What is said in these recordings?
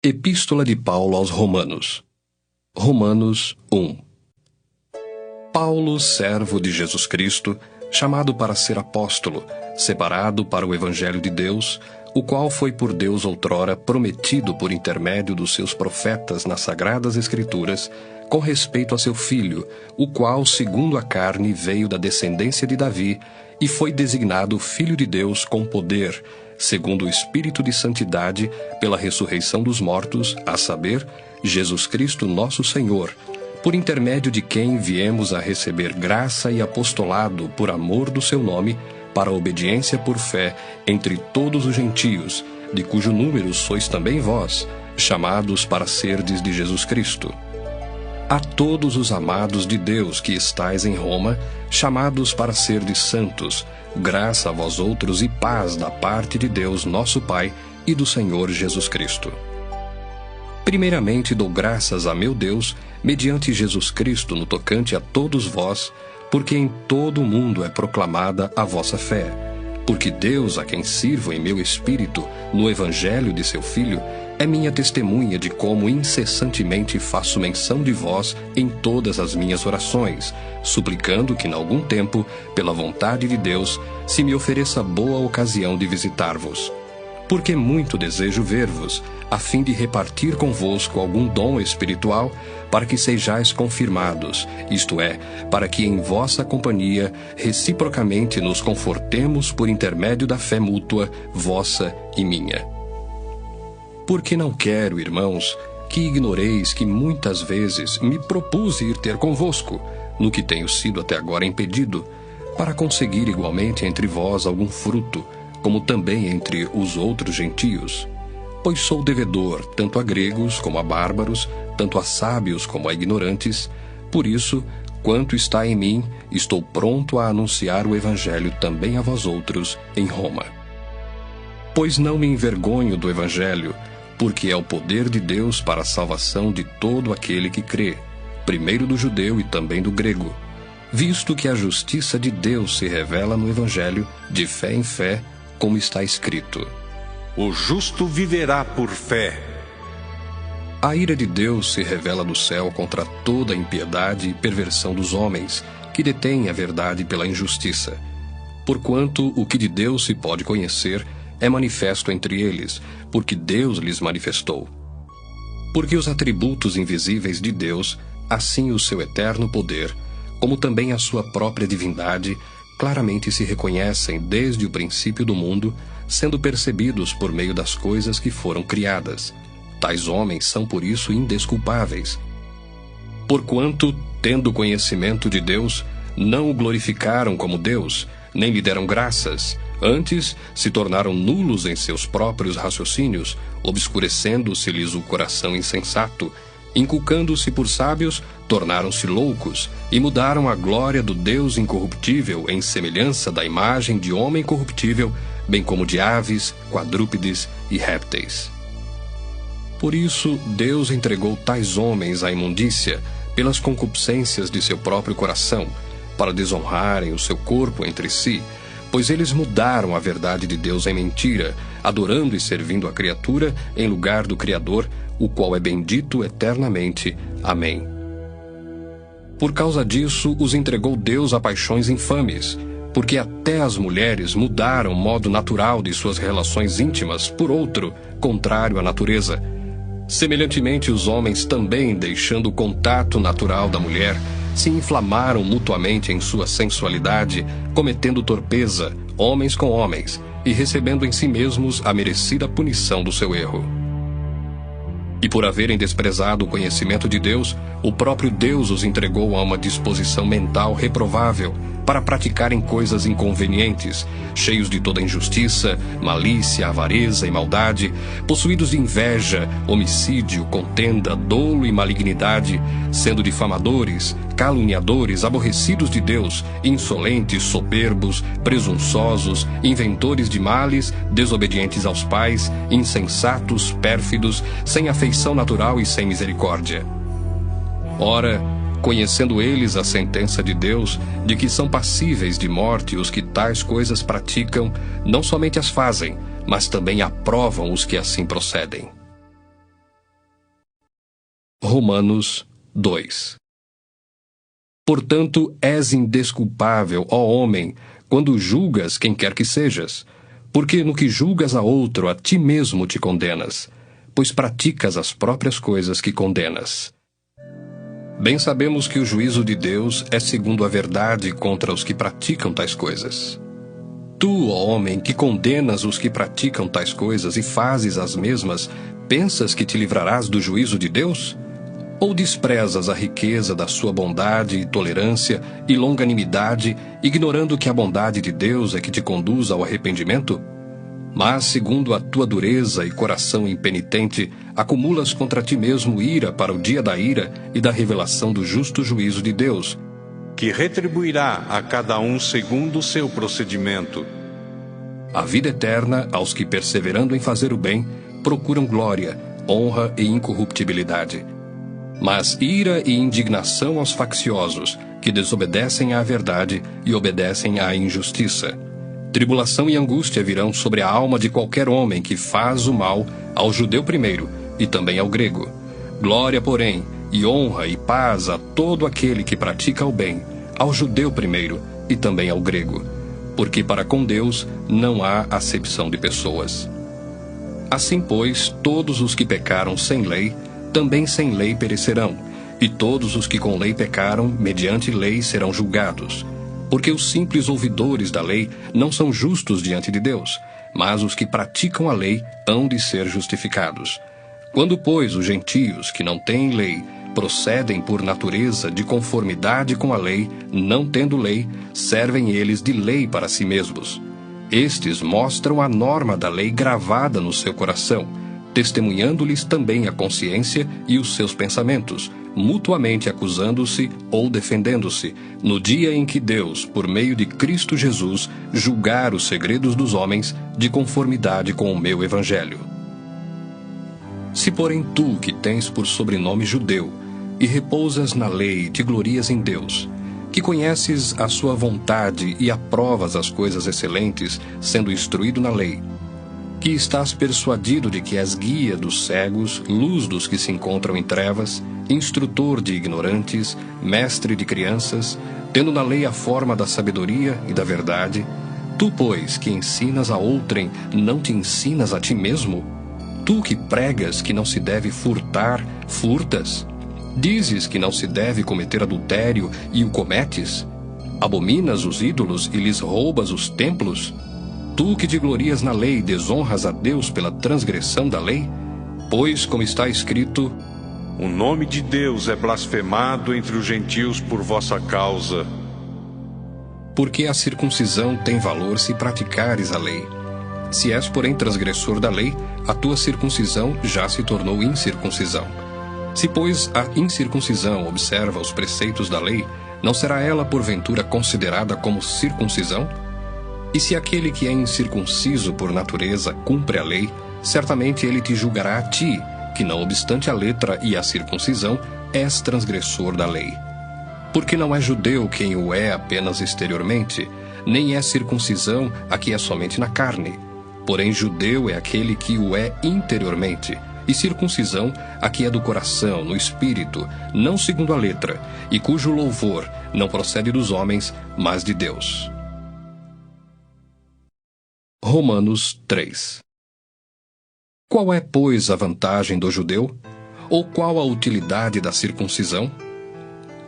Epístola de Paulo aos Romanos. Romanos 1. Paulo, servo de Jesus Cristo, chamado para ser apóstolo, separado para o Evangelho de Deus, o qual foi por Deus outrora prometido por intermédio dos seus profetas nas Sagradas Escrituras, com respeito a seu Filho, o qual, segundo a carne, veio da descendência de Davi e foi designado Filho de Deus com poder, segundo o Espírito de Santidade, pela ressurreição dos mortos, a saber, Jesus Cristo nosso Senhor, por intermédio de quem viemos a receber graça e apostolado por amor do seu nome, para a obediência por fé entre todos os gentios, de cujo número sois também vós, chamados para serdes de Jesus Cristo. A todos os amados de Deus que estais em Roma, chamados para serdes santos, graça a vós outros e paz da parte de Deus nosso Pai e do Senhor Jesus Cristo. Primeiramente dou graças a meu Deus, mediante Jesus Cristo no tocante a todos vós, porque em todo o mundo é proclamada a vossa fé. Porque Deus, a quem sirvo em meu espírito, no Evangelho de seu Filho, é minha testemunha de como incessantemente faço menção de vós em todas as minhas orações, suplicando que, em algum tempo, pela vontade de Deus, se me ofereça boa ocasião de visitar-vos. Porque muito desejo ver-vos, a fim de repartir convosco algum dom espiritual, para que sejais confirmados, isto é, para que em vossa companhia reciprocamente nos confortemos por intermédio da fé mútua, vossa e minha. Porque não quero, irmãos, que ignoreis que muitas vezes me propus ir ter convosco, no que tenho sido até agora impedido, para conseguir igualmente entre vós algum fruto, como também entre os outros gentios. Pois sou devedor tanto a gregos como a bárbaros, tanto a sábios como a ignorantes. Por isso, quanto está em mim, estou pronto a anunciar o Evangelho também a vós outros em Roma. Pois não me envergonho do Evangelho, porque é o poder de Deus para a salvação de todo aquele que crê, primeiro do judeu e também do grego, visto que a justiça de Deus se revela no Evangelho, de fé em fé, como está escrito: O justo viverá por fé. A ira de Deus se revela do céu contra toda a impiedade e perversão dos homens, que detêm a verdade pela injustiça. Porquanto o que de Deus se pode conhecer é manifesto entre eles, porque Deus lhes manifestou. Porque os atributos invisíveis de Deus, assim o seu eterno poder, como também a sua própria divindade, claramente se reconhecem desde o princípio do mundo, sendo percebidos por meio das coisas que foram criadas. Tais homens são por isso indesculpáveis. Porquanto, tendo conhecimento de Deus, não o glorificaram como Deus, nem lhe deram graças. Antes, se tornaram nulos em seus próprios raciocínios, obscurecendo-se-lhes o coração insensato. Inculcando-se por sábios, tornaram-se loucos, e mudaram a glória do Deus incorruptível em semelhança da imagem de homem corruptível, bem como de aves, quadrúpedes e répteis. Por isso, Deus entregou tais homens à imundícia, pelas concupiscências de seu próprio coração, para desonrarem o seu corpo entre si, pois eles mudaram a verdade de Deus em mentira, adorando e servindo a criatura em lugar do Criador, o qual é bendito eternamente. Amém. Por causa disso, os entregou Deus a paixões infames, porque até as mulheres mudaram o modo natural de suas relações íntimas por outro, contrário à natureza. Semelhantemente, os homens também, deixando o contato natural da mulher, se inflamaram mutuamente em sua sensualidade, cometendo torpeza, homens com homens, e recebendo em si mesmos a merecida punição do seu erro. E por haverem desprezado o conhecimento de Deus, o próprio Deus os entregou a uma disposição mental reprovável, para praticarem coisas inconvenientes, cheios de toda injustiça, malícia, avareza e maldade, possuídos de inveja, homicídio, contenda, dolo e malignidade, sendo difamadores, caluniadores, aborrecidos de Deus, insolentes, soberbos, presunçosos, inventores de males, desobedientes aos pais, insensatos, pérfidos, sem afeição natural e sem misericórdia. Ora, conhecendo eles a sentença de Deus, de que são passíveis de morte os que tais coisas praticam, não somente as fazem, mas também aprovam os que assim procedem. Romanos 2. Portanto, és indesculpável, ó homem, quando julgas quem quer que sejas, porque no que julgas a outro, a ti mesmo te condenas, pois praticas as próprias coisas que condenas. Bem sabemos que o juízo de Deus é segundo a verdade contra os que praticam tais coisas. Tu, ó homem, que condenas os que praticam tais coisas e fazes as mesmas, pensas que te livrarás do juízo de Deus? Ou desprezas a riqueza da sua bondade e tolerância e longanimidade, ignorando que a bondade de Deus é que te conduz ao arrependimento? Mas, segundo a tua dureza e coração impenitente, acumulas contra ti mesmo ira para o dia da ira e da revelação do justo juízo de Deus, que retribuirá a cada um segundo o seu procedimento. A vida eterna aos que, perseverando em fazer o bem, procuram glória, honra e incorruptibilidade. Mas ira e indignação aos facciosos, que desobedecem à verdade e obedecem à injustiça. Tribulação e angústia virão sobre a alma de qualquer homem que faz o mal, ao judeu primeiro, e também ao grego. Glória, porém, e honra e paz a todo aquele que pratica o bem, ao judeu primeiro, e também ao grego. Porque para com Deus não há acepção de pessoas. Assim, pois, todos os que pecaram sem lei, também sem lei perecerão, e todos os que com lei pecaram, mediante lei serão julgados. Porque os simples ouvidores da lei não são justos diante de Deus, mas os que praticam a lei hão de ser justificados. Quando, pois, os gentios, que não têm lei, procedem por natureza de conformidade com a lei, não tendo lei, servem eles de lei para si mesmos. Estes mostram a norma da lei gravada no seu coração, testemunhando-lhes também a consciência e os seus pensamentos, mutuamente acusando-se ou defendendo-se, no dia em que Deus, por meio de Cristo Jesus, julgar os segredos dos homens de conformidade com o meu evangelho. Se, porém, tu, que tens por sobrenome judeu, e repousas na lei e te glorias em Deus, que conheces a sua vontade e aprovas as coisas excelentes, sendo instruído na lei, que estás persuadido de que és guia dos cegos, luz dos que se encontram em trevas, instrutor de ignorantes, mestre de crianças, tendo na lei a forma da sabedoria e da verdade, tu, pois, que ensinas a outrem, não te ensinas a ti mesmo? Tu que pregas que não se deve furtar, furtas? Dizes que não se deve cometer adultério e o cometes? Abominas os ídolos e lhes roubas os templos? Tu que te glorias na lei, desonras a Deus pela transgressão da lei? Pois, como está escrito, o nome de Deus é blasfemado entre os gentios por vossa causa. Porque a circuncisão tem valor se praticares a lei. Se és, porém, transgressor da lei, a tua circuncisão já se tornou incircuncisão. Se, pois, a incircuncisão observa os preceitos da lei, não será ela, porventura, considerada como circuncisão? E se aquele que é incircunciso por natureza cumpre a lei, certamente ele te julgará a ti, que não obstante a letra e a circuncisão, és transgressor da lei. Porque não é judeu quem o é apenas exteriormente, nem é circuncisão a que é somente na carne. Porém judeu é aquele que o é interiormente, e circuncisão a que é do coração, no espírito, não segundo a letra, e cujo louvor não procede dos homens, mas de Deus. Romanos 3. Qual é, pois, a vantagem do judeu? Ou qual a utilidade da circuncisão?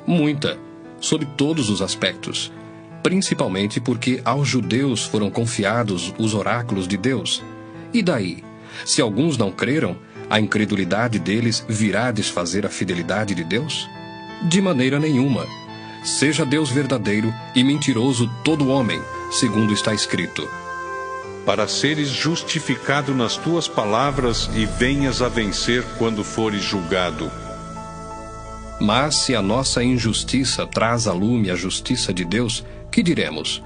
Muita, sob todos os aspectos, principalmente porque aos judeus foram confiados os oráculos de Deus. E daí, se alguns não creram, a incredulidade deles virá desfazer a fidelidade de Deus? De maneira nenhuma. Seja Deus verdadeiro e mentiroso todo homem, segundo está escrito: para seres justificado nas tuas palavras e venhas a vencer quando fores julgado. Mas se a nossa injustiça traz a lume a justiça de Deus, que diremos?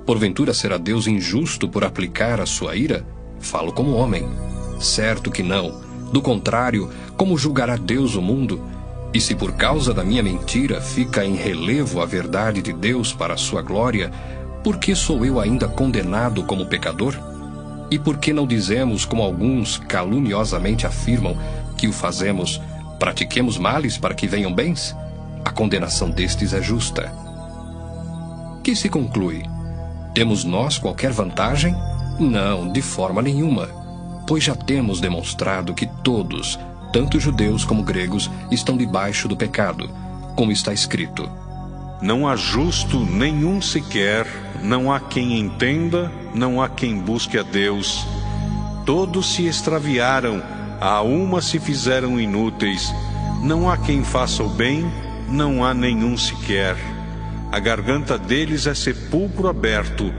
Porventura será Deus injusto por aplicar a sua ira? Falo como homem. Certo que não. Do contrário, como julgará Deus o mundo? E se por causa da minha mentira fica em relevo a verdade de Deus para a sua glória, por que sou eu ainda condenado como pecador? E por que não dizemos, como alguns caluniosamente afirmam, que o fazemos Pratiquemos males para que venham bens? A condenação destes é justa. Que se conclui? Temos nós qualquer vantagem? Não, de forma nenhuma, pois já temos demonstrado que todos, tanto judeus como gregos, estão debaixo do pecado, como está escrito: Não há justo nenhum sequer, não há quem entenda, não há quem busque a Deus. Todos se extraviaram, a uma se fizeram inúteis. Não há quem faça o bem, não há nenhum sequer. A garganta deles é sepulcro aberto,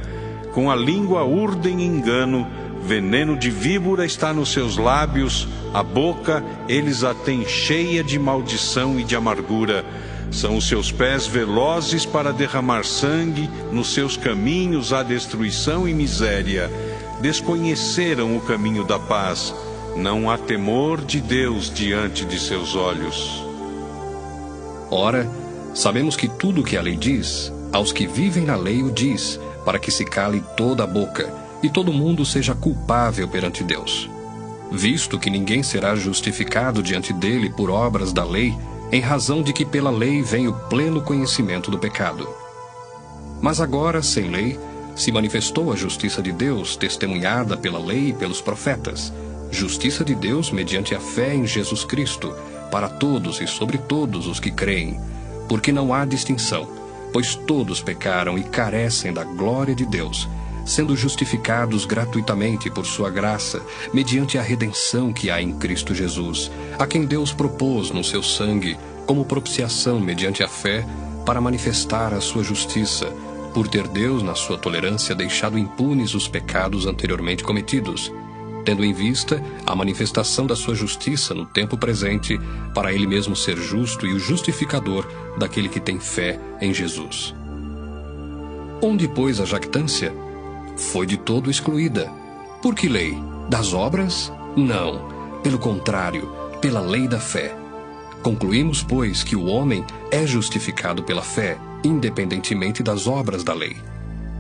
com a língua urdem engano, veneno de víbora está nos seus lábios, a boca eles a têm cheia de maldição e de amargura. São os seus pés velozes para derramar sangue, nos seus caminhos há destruição e miséria. Desconheceram o caminho da paz, não há temor de Deus diante de seus olhos. Ora, sabemos que tudo o que a lei diz, aos que vivem na lei o diz, para que se cale toda a boca, e todo mundo seja culpável perante Deus. Visto que ninguém será justificado diante dele por obras da lei, em razão de que pela lei vem o pleno conhecimento do pecado. Mas agora, sem lei, se manifestou a justiça de Deus, testemunhada pela lei e pelos profetas, justiça de Deus mediante a fé em Jesus Cristo, para todos e sobre todos os que creem, porque não há distinção, pois todos pecaram e carecem da glória de Deus, sendo justificados gratuitamente por sua graça, mediante a redenção que há em Cristo Jesus, a quem Deus propôs no seu sangue, como propiciação mediante a fé, para manifestar a sua justiça, por ter Deus, na sua tolerância, deixado impunes os pecados anteriormente cometidos, tendo em vista a manifestação da sua justiça no tempo presente, para ele mesmo ser justo e o justificador daquele que tem fé em Jesus. Onde, pois, a jactância? Foi de todo excluída. Por que lei? Das obras? Não. Pelo contrário, pela lei da fé. Concluímos, pois, que o homem é justificado pela fé, independentemente das obras da lei.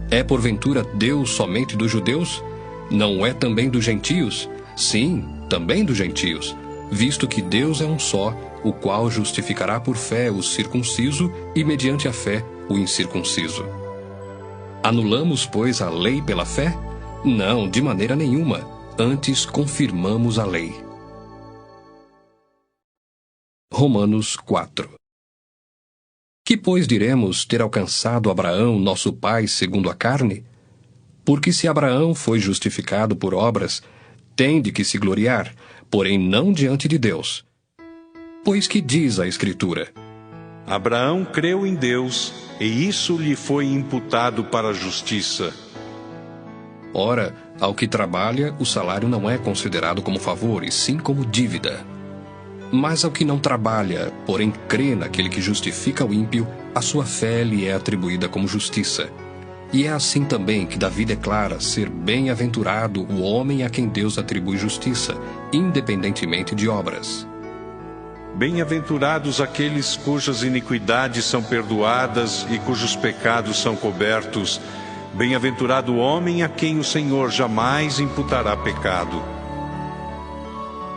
É porventura Deus somente dos judeus? Não é também dos gentios? Sim, também dos gentios, visto que Deus é um só, o qual justificará por fé o circunciso e mediante a fé o incircunciso. Anulamos, pois, a lei pela fé? Não, de maneira nenhuma. Antes confirmamos a lei. Romanos 4. Que, pois, diremos ter alcançado Abraão, nosso pai, segundo a carne? Porque se Abraão foi justificado por obras, tem de que se gloriar, porém não diante de Deus. Pois que diz a Escritura? Abraão creu em Deus, e isso lhe foi imputado para a justiça. Ora, ao que trabalha, o salário não é considerado como favor, e sim como dívida. Mas ao que não trabalha, porém crê naquele que justifica o ímpio, a sua fé lhe é atribuída como justiça. E é assim também que Davi declara ser bem-aventurado o homem a quem Deus atribui justiça, independentemente de obras. Bem-aventurados aqueles cujas iniquidades são perdoadas e cujos pecados são cobertos. Bem-aventurado o homem a quem o Senhor jamais imputará pecado.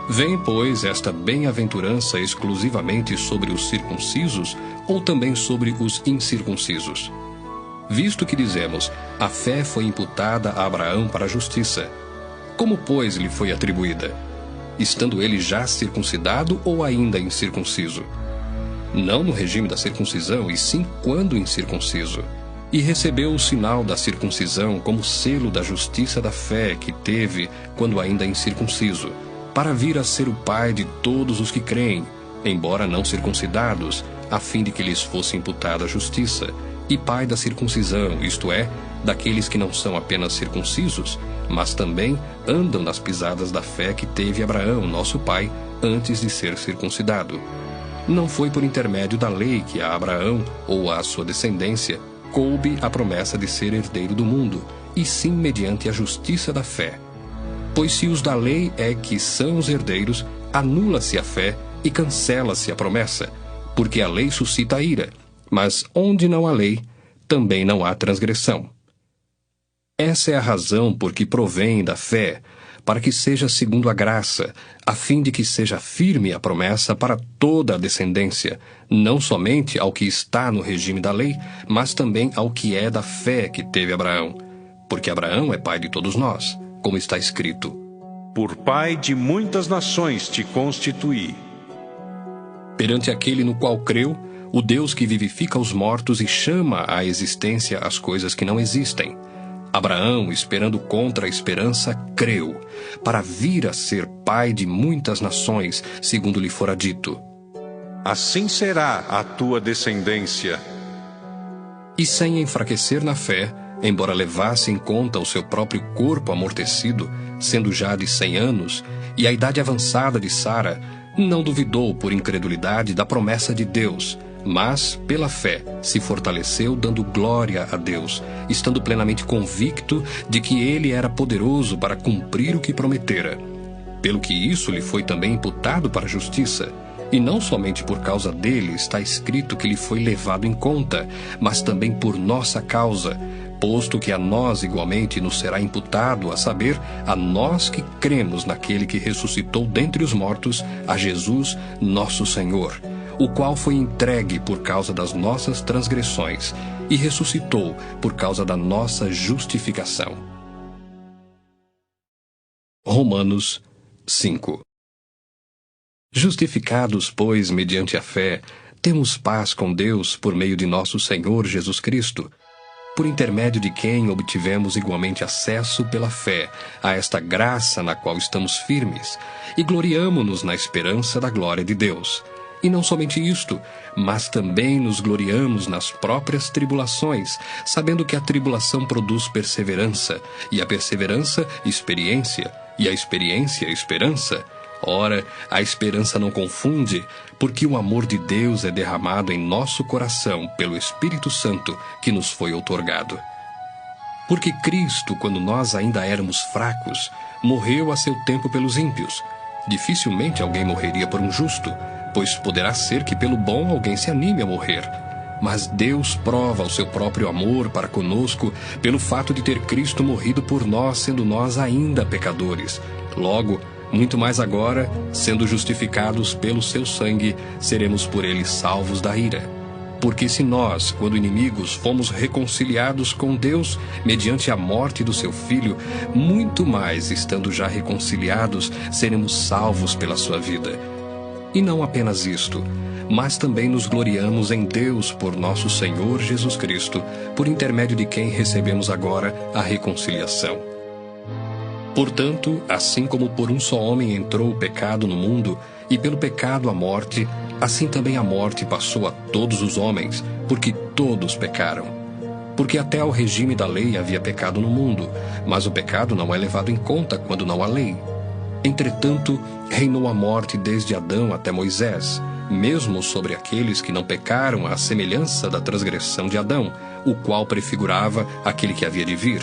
Vem, pois, esta bem-aventurança exclusivamente sobre os circuncisos ou também sobre os incircuncisos? Visto que dizemos, a fé foi imputada a Abraão para a justiça. Como, pois, lhe foi atribuída? Estando ele já circuncidado ou ainda incircunciso? Não no regime da circuncisão, e sim quando incircunciso. E recebeu o sinal da circuncisão como selo da justiça da fé que teve quando ainda incircunciso, para vir a ser o pai de todos os que creem, embora não circuncidados, a fim de que lhes fosse imputada a justiça, e pai da circuncisão, isto é, daqueles que não são apenas circuncisos, mas também andam nas pisadas da fé que teve Abraão, nosso pai, antes de ser circuncidado. Não foi por intermédio da lei que a Abraão, ou à sua descendência, coube a promessa de ser herdeiro do mundo, e sim mediante a justiça da fé. Pois se os da lei é que são os herdeiros, anula-se a fé e cancela-se a promessa, porque a lei suscita a ira, mas onde não há lei, também não há transgressão. Essa é a razão por que provém da fé, para que seja segundo a graça, a fim de que seja firme a promessa para toda a descendência, não somente ao que está no regime da lei, mas também ao que é da fé que teve Abraão. Porque Abraão é pai de todos nós, como está escrito: Por pai de muitas nações te constituí. Perante aquele no qual creu, o Deus que vivifica os mortos e chama à existência as coisas que não existem. Abraão, esperando contra a esperança, creu, para vir a ser pai de muitas nações, segundo lhe fora dito: Assim será a tua descendência. E sem enfraquecer na fé, embora levasse em conta o seu próprio corpo amortecido, sendo já de 100 anos, e a idade avançada de Sara, não duvidou por incredulidade da promessa de Deus, mas, pela fé, se fortaleceu dando glória a Deus, estando plenamente convicto de que ele era poderoso para cumprir o que prometera. Pelo que isso lhe foi também imputado para a justiça. E não somente por causa dele está escrito que lhe foi levado em conta, mas também por nossa causa, posto que a nós igualmente nos será imputado, a saber, a nós que cremos naquele que ressuscitou dentre os mortos, a Jesus, nosso Senhor, o qual foi entregue por causa das nossas transgressões e ressuscitou por causa da nossa justificação. Romanos 5. Justificados, pois, mediante a fé, temos paz com Deus por meio de nosso Senhor Jesus Cristo, por intermédio de quem obtivemos igualmente acesso pela fé a esta graça na qual estamos firmes, e gloriamo-nos na esperança da glória de Deus. E não somente isto, mas também nos gloriamos nas próprias tribulações, sabendo que a tribulação produz perseverança, e a perseverança, experiência, e a experiência, esperança. Ora, a esperança não confunde, porque o amor de Deus é derramado em nosso coração pelo Espírito Santo que nos foi outorgado. Porque Cristo, quando nós ainda éramos fracos, morreu a seu tempo pelos ímpios. Dificilmente alguém morreria por um justo, pois poderá ser que pelo bom alguém se anime a morrer. Mas Deus prova o seu próprio amor para conosco pelo fato de ter Cristo morrido por nós, sendo nós ainda pecadores. Logo, muito mais agora, sendo justificados pelo seu sangue, seremos por ele salvos da ira. Porque se nós, quando inimigos, fomos reconciliados com Deus mediante a morte do seu Filho, muito mais, estando já reconciliados, seremos salvos pela sua vida. E não apenas isto, mas também nos gloriamos em Deus por nosso Senhor Jesus Cristo, por intermédio de quem recebemos agora a reconciliação. Portanto, assim como por um só homem entrou o pecado no mundo, e pelo pecado a morte, assim também a morte passou a todos os homens, porque todos pecaram. Porque até ao regime da lei havia pecado no mundo, mas o pecado não é levado em conta quando não há lei. Entretanto, reinou a morte desde Adão até Moisés, mesmo sobre aqueles que não pecaram à semelhança da transgressão de Adão, o qual prefigurava aquele que havia de vir.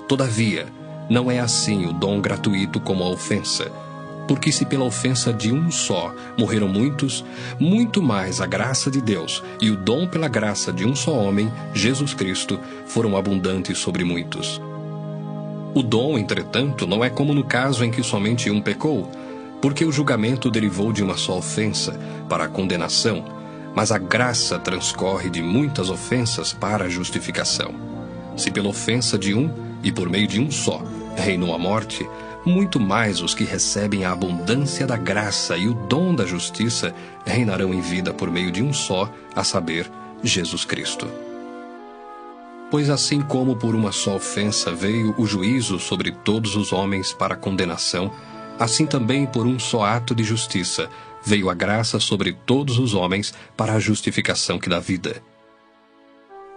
Todavia, não é assim o dom gratuito como a ofensa. Porque se pela ofensa de um só morreram muitos, muito mais a graça de Deus e o dom pela graça de um só homem, Jesus Cristo, foram abundantes sobre muitos. O dom, entretanto, não é como no caso em que somente um pecou, porque o julgamento derivou de uma só ofensa, para a condenação, mas a graça transcorre de muitas ofensas para a justificação. Se pela ofensa de um, e por meio de um só, reinou a morte, muito mais os que recebem a abundância da graça e o dom da justiça reinarão em vida por meio de um só, a saber, Jesus Cristo. Pois assim como por uma só ofensa veio o juízo sobre todos os homens para condenação, assim também por um só ato de justiça veio a graça sobre todos os homens para a justificação que dá vida.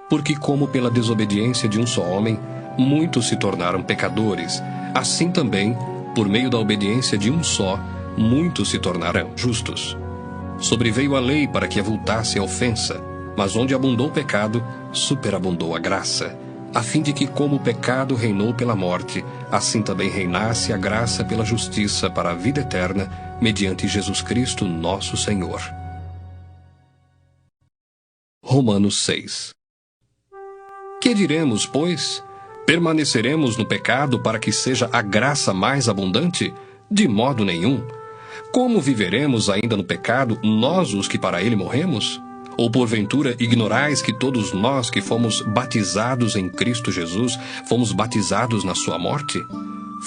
Porque como pela desobediência de um só homem, muitos se tornaram pecadores, assim também, por meio da obediência de um só, muitos se tornarão justos. Sobreveio a lei para que avultasse a ofensa, mas onde abundou o pecado, superabundou a graça, a fim de que como o pecado reinou pela morte, assim também reinasse a graça pela justiça para a vida eterna, mediante Jesus Cristo nosso Senhor. Romanos 6. Que diremos, pois? Permaneceremos no pecado para que seja a graça mais abundante? De modo nenhum. Como viveremos ainda no pecado, nós os que para ele morremos? Ou porventura ignorais que todos nós que fomos batizados em Cristo Jesus, fomos batizados na sua morte?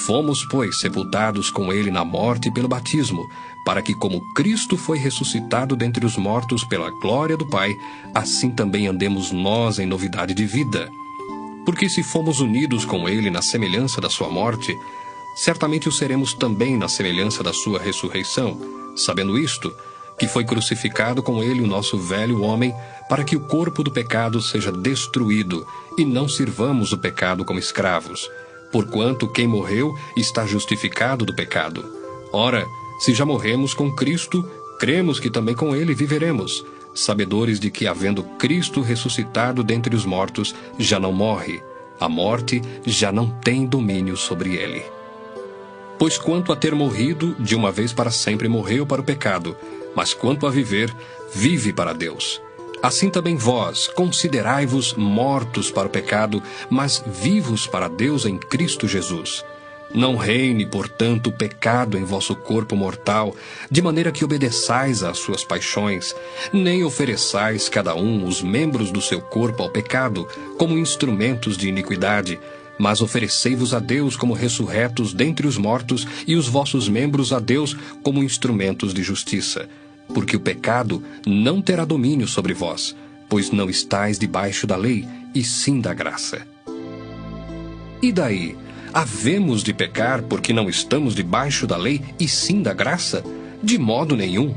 Fomos, pois, sepultados com ele na morte pelo batismo, para que como Cristo foi ressuscitado dentre os mortos pela glória do Pai, assim também andemos nós em novidade de vida. Porque se fomos unidos com ele na semelhança da sua morte, certamente o seremos também na semelhança da sua ressurreição, sabendo isto, que foi crucificado com ele o nosso velho homem, para que o corpo do pecado seja destruído, e não sirvamos o pecado como escravos. Porquanto quem morreu está justificado do pecado. Ora, se já morremos com Cristo, cremos que também com ele viveremos, sabedores de que, havendo Cristo ressuscitado dentre os mortos, já não morre, a morte já não tem domínio sobre ele. Pois quanto a ter morrido, de uma vez para sempre morreu para o pecado, mas quanto a viver, vive para Deus. Assim também vós, considerai-vos mortos para o pecado, mas vivos para Deus em Cristo Jesus. Não reine, portanto, o pecado em vosso corpo mortal, de maneira que obedeçais às suas paixões, nem ofereçais cada um os membros do seu corpo ao pecado, como instrumentos de iniquidade, mas oferecei-vos a Deus como ressurretos dentre os mortos, e os vossos membros a Deus como instrumentos de justiça. Porque o pecado não terá domínio sobre vós, pois não estáis debaixo da lei, e sim da graça. E daí? Havemos de pecar porque não estamos debaixo da lei, e sim da graça? De modo nenhum.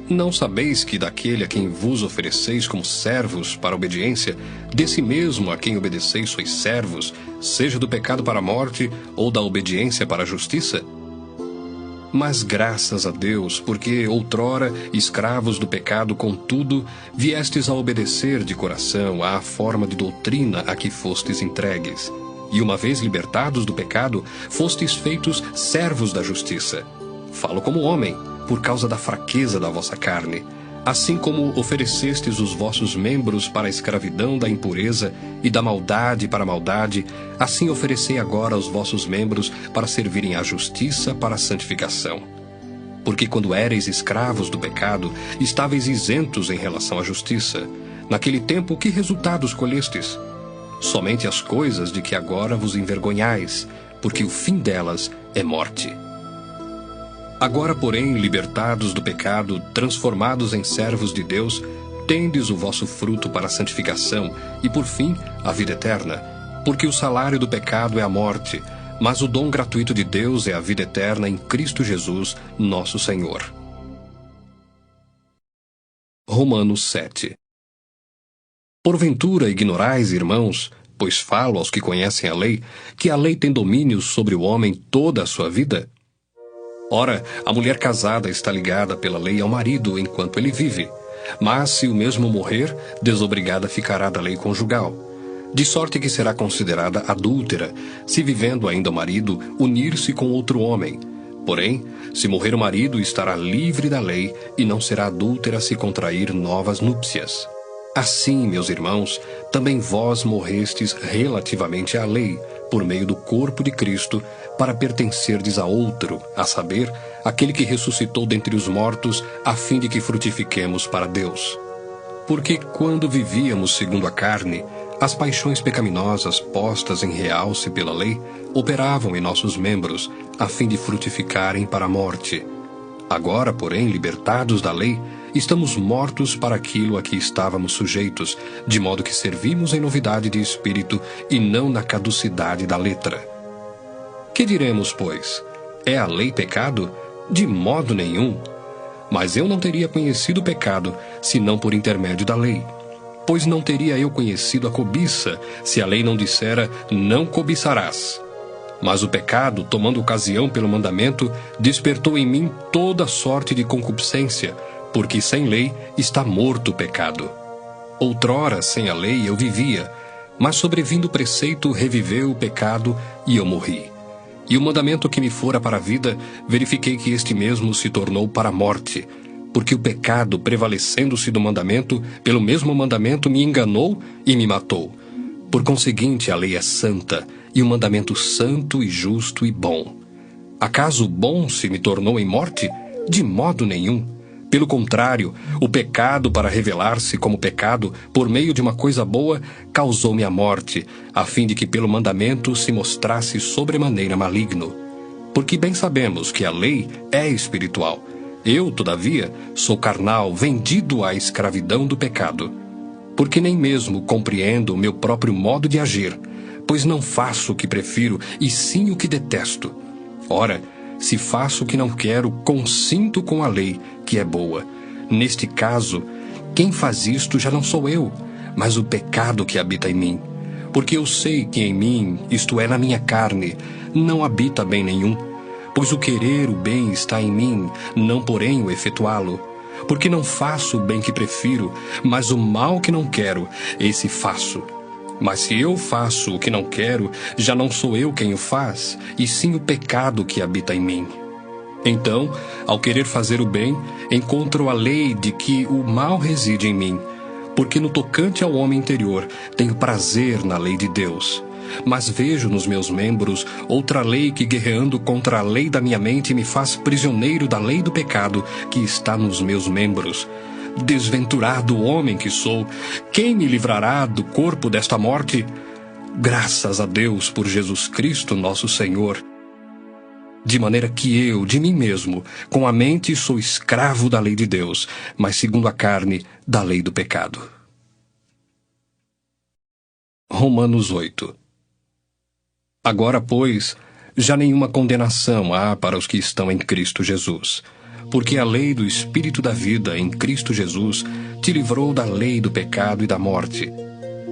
Não sabeis que daquele a quem vos ofereceis como servos para a obediência, desse mesmo a quem obedeceis sois servos, seja do pecado para a morte, ou da obediência para a justiça? Mas graças a Deus, porque outrora, escravos do pecado, contudo, viestes a obedecer de coração à forma de doutrina a que fostes entregues. E uma vez libertados do pecado, fostes feitos servos da justiça. Falo como homem, por causa da fraqueza da vossa carne. Assim como oferecestes os vossos membros para a escravidão da impureza e da maldade para a maldade, assim oferecei agora os vossos membros para servirem à justiça para a santificação. Porque quando éreis escravos do pecado, estáveis isentos em relação à justiça. Naquele tempo, que resultados colhestes? Somente as coisas de que agora vos envergonhais, porque o fim delas é morte. Agora, porém, libertados do pecado, transformados em servos de Deus, tendes o vosso fruto para a santificação e, por fim, a vida eterna. Porque o salário do pecado é a morte, mas o dom gratuito de Deus é a vida eterna em Cristo Jesus, nosso Senhor. Romanos 7. Porventura ignorais, irmãos, pois falo aos que conhecem a lei, que a lei tem domínio sobre o homem toda a sua vida? Ora, a mulher casada está ligada pela lei ao marido enquanto ele vive, mas se o mesmo morrer, desobrigada ficará da lei conjugal. De sorte que será considerada adúltera, se vivendo ainda o marido, unir-se com outro homem. Porém, se morrer o marido, estará livre da lei e não será adúltera se contrair novas núpcias. Assim, meus irmãos, também vós morrestes relativamente à lei, por meio do corpo de Cristo, para pertencerdes a outro, a saber, aquele que ressuscitou dentre os mortos, a fim de que frutifiquemos para Deus. Porque quando vivíamos segundo a carne, as paixões pecaminosas postas em realce pela lei operavam em nossos membros, a fim de frutificarem para a morte. Agora, porém, libertados da lei, estamos mortos para aquilo a que estávamos sujeitos, de modo que servimos em novidade de espírito e não na caducidade da letra. Que diremos, pois? É a lei pecado? De modo nenhum. Mas eu não teria conhecido o pecado, senão por intermédio da lei. Pois não teria eu conhecido a cobiça, se a lei não dissera, não cobiçarás. Mas o pecado, tomando ocasião pelo mandamento, despertou em mim toda sorte de concupiscência, porque sem lei está morto o pecado. Outrora, sem a lei, eu vivia, mas sobrevindo o preceito, reviveu o pecado e eu morri. E o mandamento que me fora para a vida, verifiquei que este mesmo se tornou para a morte, porque o pecado, prevalecendo-se do mandamento, pelo mesmo mandamento me enganou e me matou. Por conseguinte, a lei é santa, e um mandamento santo e justo e bom. Acaso o bom se me tornou em morte? De modo nenhum. Pelo contrário, o pecado, para revelar-se como pecado, por meio de uma coisa boa, causou-me a morte, a fim de que pelo mandamento se mostrasse sobremaneira maligno. Porque bem sabemos que a lei é espiritual. Eu, todavia, sou carnal, vendido à escravidão do pecado. Porque nem mesmo compreendo o meu próprio modo de agir, pois não faço o que prefiro, e sim o que detesto. Ora, se faço o que não quero, consinto com a lei, que é boa. Neste caso, quem faz isto já não sou eu, mas o pecado que habita em mim. Porque eu sei que em mim, isto é, na minha carne, não habita bem nenhum. Pois o querer o bem está em mim, não porém o efetuá-lo. Porque não faço o bem que prefiro, mas o mal que não quero, esse faço. Mas se eu faço o que não quero, já não sou eu quem o faz, e sim o pecado que habita em mim. Então, ao querer fazer o bem, encontro a lei de que o mal reside em mim, porque no tocante ao homem interior tenho prazer na lei de Deus. Mas vejo nos meus membros outra lei que, guerreando contra a lei da minha mente, me faz prisioneiro da lei do pecado que está nos meus membros. Desventurado homem que sou, quem me livrará do corpo desta morte? Graças a Deus por Jesus Cristo nosso Senhor. De maneira que eu, de mim mesmo, com a mente sou escravo da lei de Deus, mas segundo a carne, da lei do pecado. Romanos 8. Agora, pois, já nenhuma condenação há para os que estão em Cristo Jesus. Porque a lei do Espírito da vida em Cristo Jesus te livrou da lei do pecado e da morte.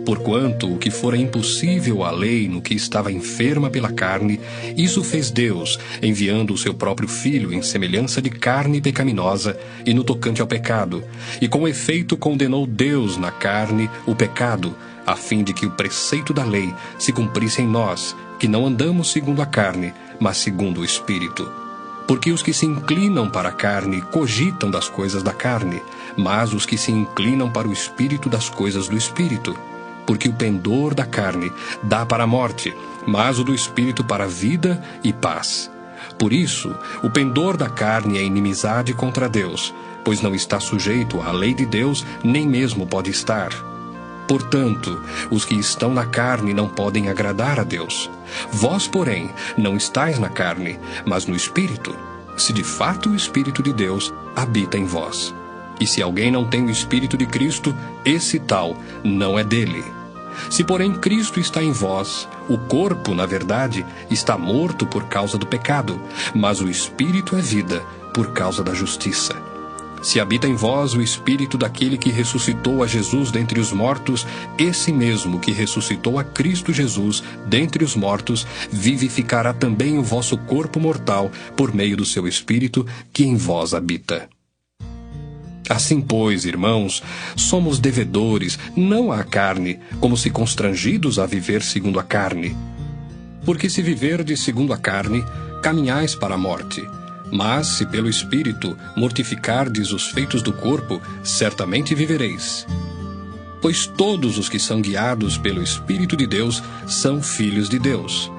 Porquanto o que fora impossível à lei no que estava enferma pela carne, isso fez Deus, enviando o seu próprio Filho em semelhança de carne pecaminosa e no tocante ao pecado, e com efeito condenou Deus na carne o pecado, a fim de que o preceito da lei se cumprisse em nós, que não andamos segundo a carne, mas segundo o Espírito. Porque os que se inclinam para a carne cogitam das coisas da carne, mas os que se inclinam para o Espírito das coisas do Espírito. Porque o pendor da carne dá para a morte, mas o do Espírito para a vida e paz. Por isso, o pendor da carne é inimizade contra Deus, pois não está sujeito à lei de Deus, nem mesmo pode estar. Portanto, os que estão na carne não podem agradar a Deus. Vós, porém, não estáis na carne, mas no Espírito, se de fato o Espírito de Deus habita em vós. E se alguém não tem o Espírito de Cristo, esse tal não é dele. Se, porém, Cristo está em vós, o corpo, na verdade, está morto por causa do pecado, mas o Espírito é vida por causa da justiça. Se habita em vós o Espírito daquele que ressuscitou a Jesus dentre os mortos, esse mesmo que ressuscitou a Cristo Jesus dentre os mortos, vivificará também o vosso corpo mortal por meio do seu Espírito que em vós habita. Assim, pois, irmãos, somos devedores, não à carne, como se constrangidos a viver segundo a carne. Porque se viverdes segundo a carne, caminhais para a morte. Mas, se pelo Espírito mortificardes os feitos do corpo, certamente vivereis. Pois todos os que são guiados pelo Espírito de Deus são filhos de Deus.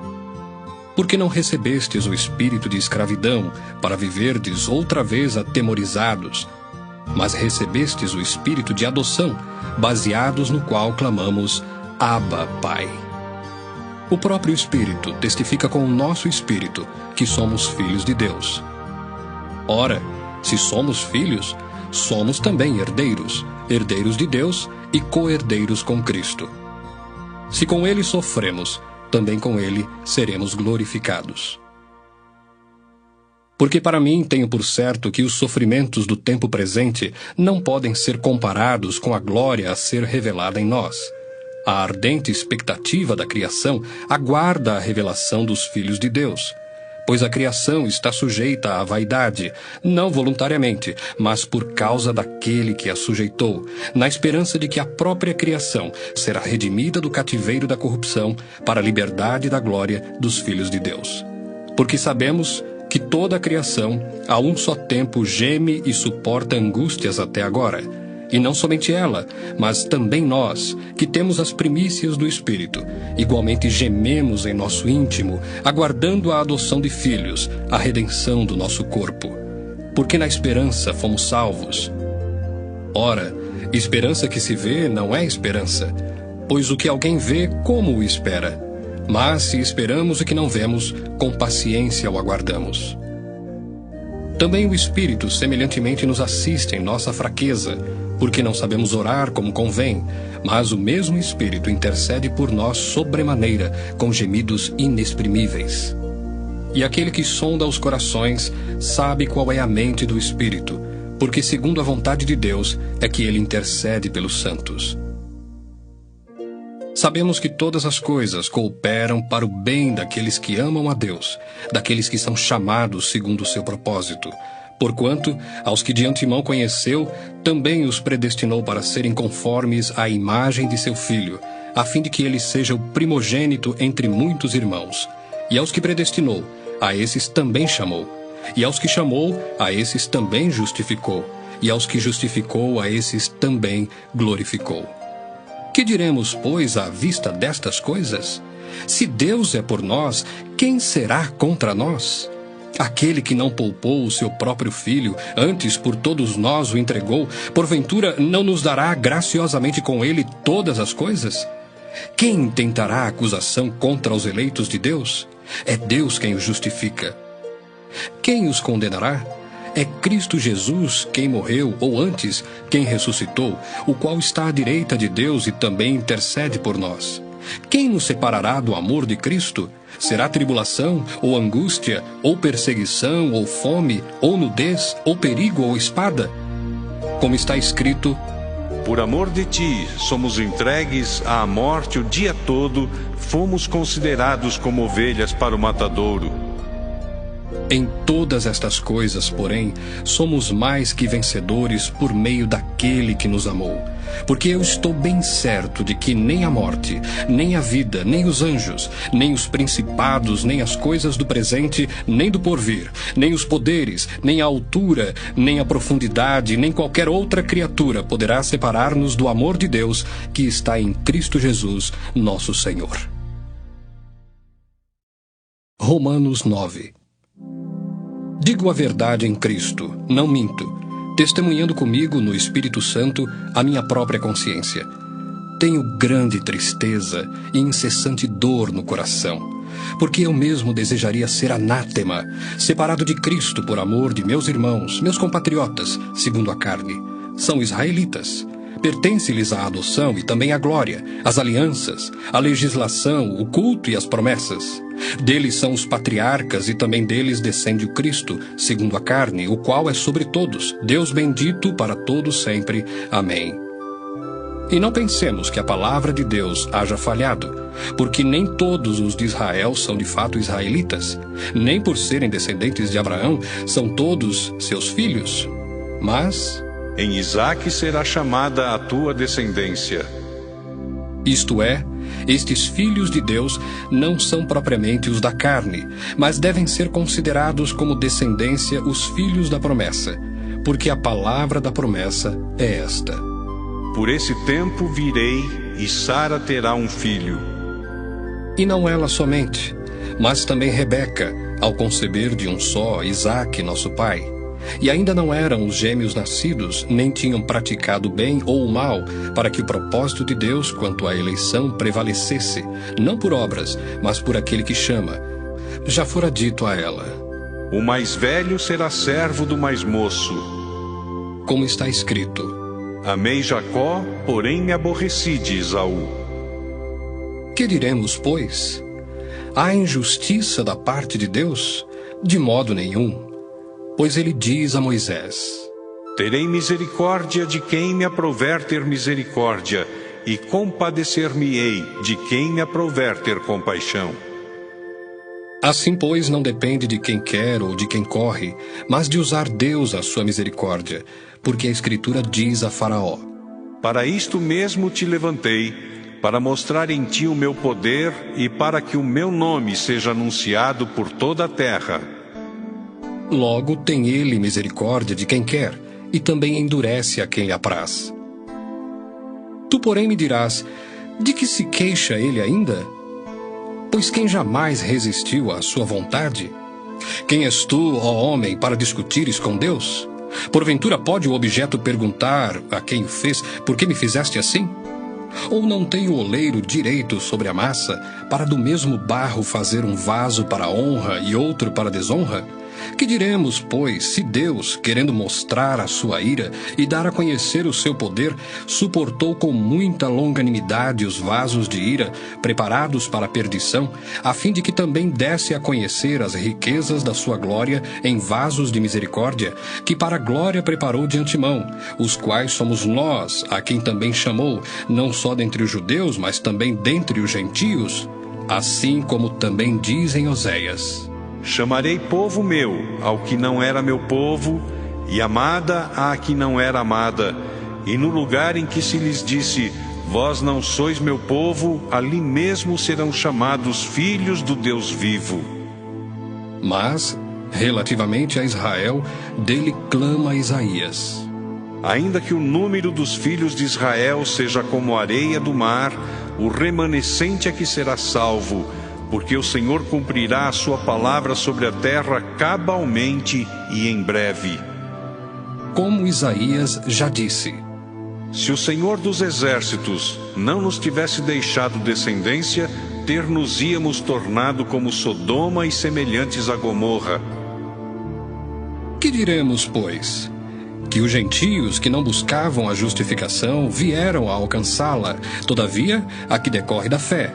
Porque não recebestes o espírito de escravidão, para viverdes outra vez atemorizados, mas recebestes o espírito de adoção, baseados no qual clamamos, Abba, Pai. O próprio Espírito testifica com o nosso espírito que somos filhos de Deus. Ora, se somos filhos, somos também herdeiros, herdeiros de Deus e co-herdeiros com Cristo. Se com ele sofremos, também com ele seremos glorificados. Porque para mim tenho por certo que os sofrimentos do tempo presente não podem ser comparados com a glória a ser revelada em nós. A ardente expectativa da criação aguarda a revelação dos filhos de Deus. Pois a criação está sujeita à vaidade, não voluntariamente, mas por causa daquele que a sujeitou, na esperança de que a própria criação será redimida do cativeiro da corrupção para a liberdade da glória dos filhos de Deus. Porque sabemos que toda a criação, a um só tempo, geme e suporta angústias até agora. E não somente ela, mas também nós, que temos as primícias do Espírito, igualmente gememos em nosso íntimo, aguardando a adoção de filhos, a redenção do nosso corpo. Porque na esperança fomos salvos. Ora, esperança que se vê não é esperança, pois o que alguém vê, como o espera? Mas se esperamos o que não vemos, com paciência o aguardamos. Também o Espírito semelhantemente nos assiste em nossa fraqueza, porque não sabemos orar como convém, mas o mesmo Espírito intercede por nós sobremaneira, com gemidos inexprimíveis. E aquele que sonda os corações sabe qual é a mente do Espírito, porque segundo a vontade de Deus é que ele intercede pelos santos. Sabemos que todas as coisas cooperam para o bem daqueles que amam a Deus, daqueles que são chamados segundo o seu propósito. Porquanto, aos que de antemão conheceu, também os predestinou para serem conformes à imagem de seu Filho, a fim de que ele seja o primogênito entre muitos irmãos. E aos que predestinou, a esses também chamou. E aos que chamou, a esses também justificou. E aos que justificou, a esses também glorificou. Que diremos, pois, à vista destas coisas? Se Deus é por nós, quem será contra nós? Aquele que não poupou o seu próprio Filho, antes por todos nós o entregou, porventura não nos dará graciosamente com ele todas as coisas? Quem intentará acusação contra os eleitos de Deus? É Deus quem os justifica. Quem os condenará? É Cristo Jesus quem morreu, ou antes, quem ressuscitou, o qual está à direita de Deus e também intercede por nós. Quem nos separará do amor de Cristo? Será tribulação, ou angústia, ou perseguição, ou fome, ou nudez, ou perigo, ou espada? Como está escrito: por amor de ti, somos entregues à morte o dia todo, fomos considerados como ovelhas para o matadouro. Em todas estas coisas, porém, somos mais que vencedores por meio daquele que nos amou. Porque eu estou bem certo de que nem a morte, nem a vida, nem os anjos, nem os principados, nem as coisas do presente, nem do porvir, nem os poderes, nem a altura, nem a profundidade, nem qualquer outra criatura poderá separar-nos do amor de Deus que está em Cristo Jesus, nosso Senhor. Romanos 9. Digo a verdade em Cristo, não minto, testemunhando comigo no Espírito Santo a minha própria consciência. Tenho grande tristeza e incessante dor no coração, porque eu mesmo desejaria ser anátema, separado de Cristo por amor de meus irmãos, meus compatriotas, segundo a carne. São israelitas. Pertence-lhes a adoção e também a glória, as alianças, a legislação, o culto e as promessas. Deles são os patriarcas e também deles descende o Cristo, segundo a carne, o qual é sobre todos, Deus bendito para todos sempre. Amém. E não pensemos que a palavra de Deus haja falhado, porque nem todos os de Israel são de fato israelitas, nem por serem descendentes de Abraão são todos seus filhos. Mas em Isaque será chamada a tua descendência. Isto é, estes filhos de Deus não são propriamente os da carne, mas devem ser considerados como descendência os filhos da promessa, porque a palavra da promessa é esta: por esse tempo virei, e Sara terá um filho. E não ela somente, mas também Rebeca, ao conceber de um só Isaque, nosso pai. E ainda não eram os gêmeos nascidos, nem tinham praticado o bem ou o mal, para que o propósito de Deus quanto à eleição prevalecesse, não por obras, mas por aquele que chama. Já fora dito a ela: o mais velho será servo do mais moço. Como está escrito: amei Jacó, porém me aborreci de Esaú. Que diremos, pois? Há injustiça da parte de Deus? De modo nenhum. Pois ele diz a Moisés: terei misericórdia de quem me aprouver ter misericórdia, e compadecer-me-ei de quem me aprouver ter compaixão. Assim, pois, não depende de quem quer ou de quem corre, mas de usar Deus a sua misericórdia, porque a Escritura diz a Faraó: para isto mesmo te levantei, para mostrar em ti o meu poder e para que o meu nome seja anunciado por toda a terra. Logo tem ele misericórdia de quem quer, e também endurece a quem lhe apraz. Tu, porém, me dirás, de que se queixa ele ainda? Pois quem jamais resistiu à sua vontade? Quem és tu, ó homem, para discutires com Deus? Porventura pode o objeto perguntar a quem o fez, por que me fizeste assim? Ou não tem o oleiro direito sobre a massa, para do mesmo barro fazer um vaso para a honra e outro para a desonra? Que diremos, pois, se Deus, querendo mostrar a sua ira e dar a conhecer o seu poder, suportou com muita longanimidade os vasos de ira, preparados para a perdição, a fim de que também desse a conhecer as riquezas da sua glória em vasos de misericórdia, que para a glória preparou de antemão, os quais somos nós, a quem também chamou, não só dentre os judeus, mas também dentre os gentios? Assim como também diz em Oséias: Chamarei povo meu ao que não era meu povo, e amada à que não era amada. E no lugar em que se lhes disse, vós não sois meu povo, ali mesmo serão chamados filhos do Deus vivo. Mas, relativamente a Israel, dele clama Isaías: Ainda que o número dos filhos de Israel seja como a areia do mar, o remanescente é que será salvo, porque o Senhor cumprirá a sua palavra sobre a terra cabalmente e em breve. Como Isaías já disse: Se o Senhor dos exércitos não nos tivesse deixado descendência, ter-nos-íamos tornado como Sodoma e semelhantes a Gomorra. Que diremos, pois? Que os gentios que não buscavam a justificação vieram a alcançá-la, todavia a que decorre da fé.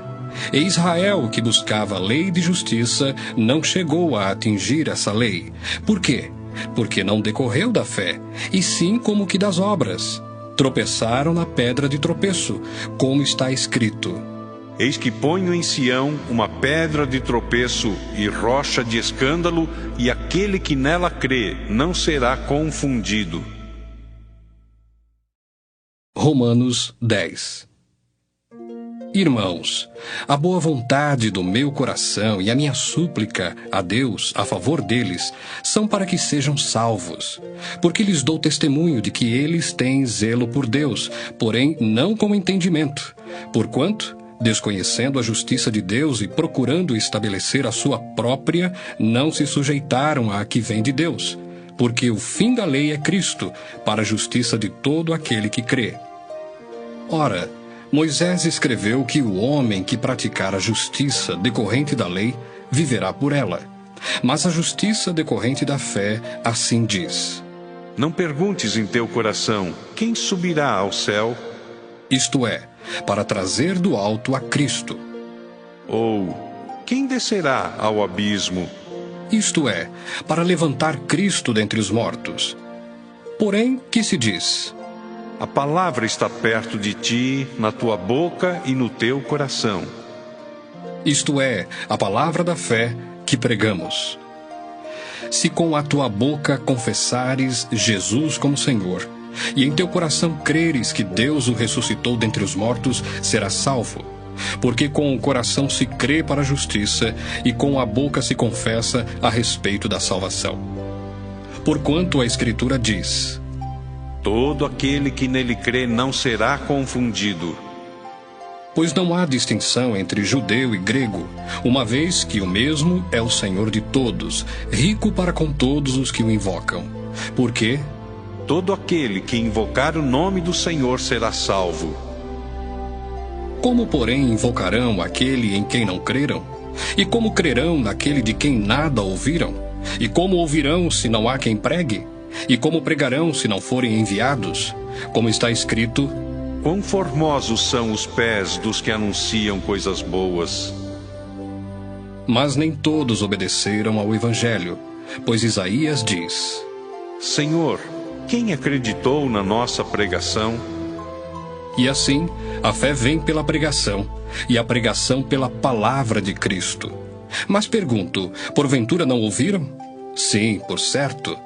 E Israel, que buscava a lei de justiça, não chegou a atingir essa lei. Por quê? Porque não decorreu da fé, e sim como que das obras. Tropeçaram na pedra de tropeço, como está escrito: Eis que ponho em Sião uma pedra de tropeço e rocha de escândalo, e aquele que nela crê não será confundido. Romanos 10. Irmãos, a boa vontade do meu coração e a minha súplica a Deus a favor deles são para que sejam salvos, porque lhes dou testemunho de que eles têm zelo por Deus, porém não com entendimento, porquanto, desconhecendo a justiça de Deus e procurando estabelecer a sua própria, não se sujeitaram à que vem de Deus, porque o fim da lei é Cristo, para a justiça de todo aquele que crê. Ora, Moisés escreveu que o homem que praticar a justiça decorrente da lei viverá por ela. Mas a justiça decorrente da fé assim diz: Não perguntes em teu coração, quem subirá ao céu? Isto é, para trazer do alto a Cristo. Ou, quem descerá ao abismo? Isto é, para levantar Cristo dentre os mortos. Porém, que se diz? A palavra está perto de ti, na tua boca e no teu coração. Isto é, a palavra da fé que pregamos. Se com a tua boca confessares Jesus como Senhor, e em teu coração creres que Deus o ressuscitou dentre os mortos, serás salvo. Porque com o coração se crê para a justiça, e com a boca se confessa a respeito da salvação. Porquanto a Escritura diz: Todo aquele que nele crê não será confundido. Pois não há distinção entre judeu e grego, uma vez que o mesmo é o Senhor de todos, rico para com todos os que o invocam. Porque todo aquele que invocar o nome do Senhor será salvo. Como, porém, invocarão aquele em quem não creram? E como crerão naquele de quem nada ouviram? E como ouvirão se não há quem pregue? E como pregarão se não forem enviados? Como está escrito: Quão formosos são os pés dos que anunciam coisas boas. Mas nem todos obedeceram ao Evangelho, pois Isaías diz: Senhor, quem acreditou na nossa pregação? E assim, a fé vem pela pregação, e a pregação pela palavra de Cristo. Mas pergunto, porventura não ouviram? Sim, por certo.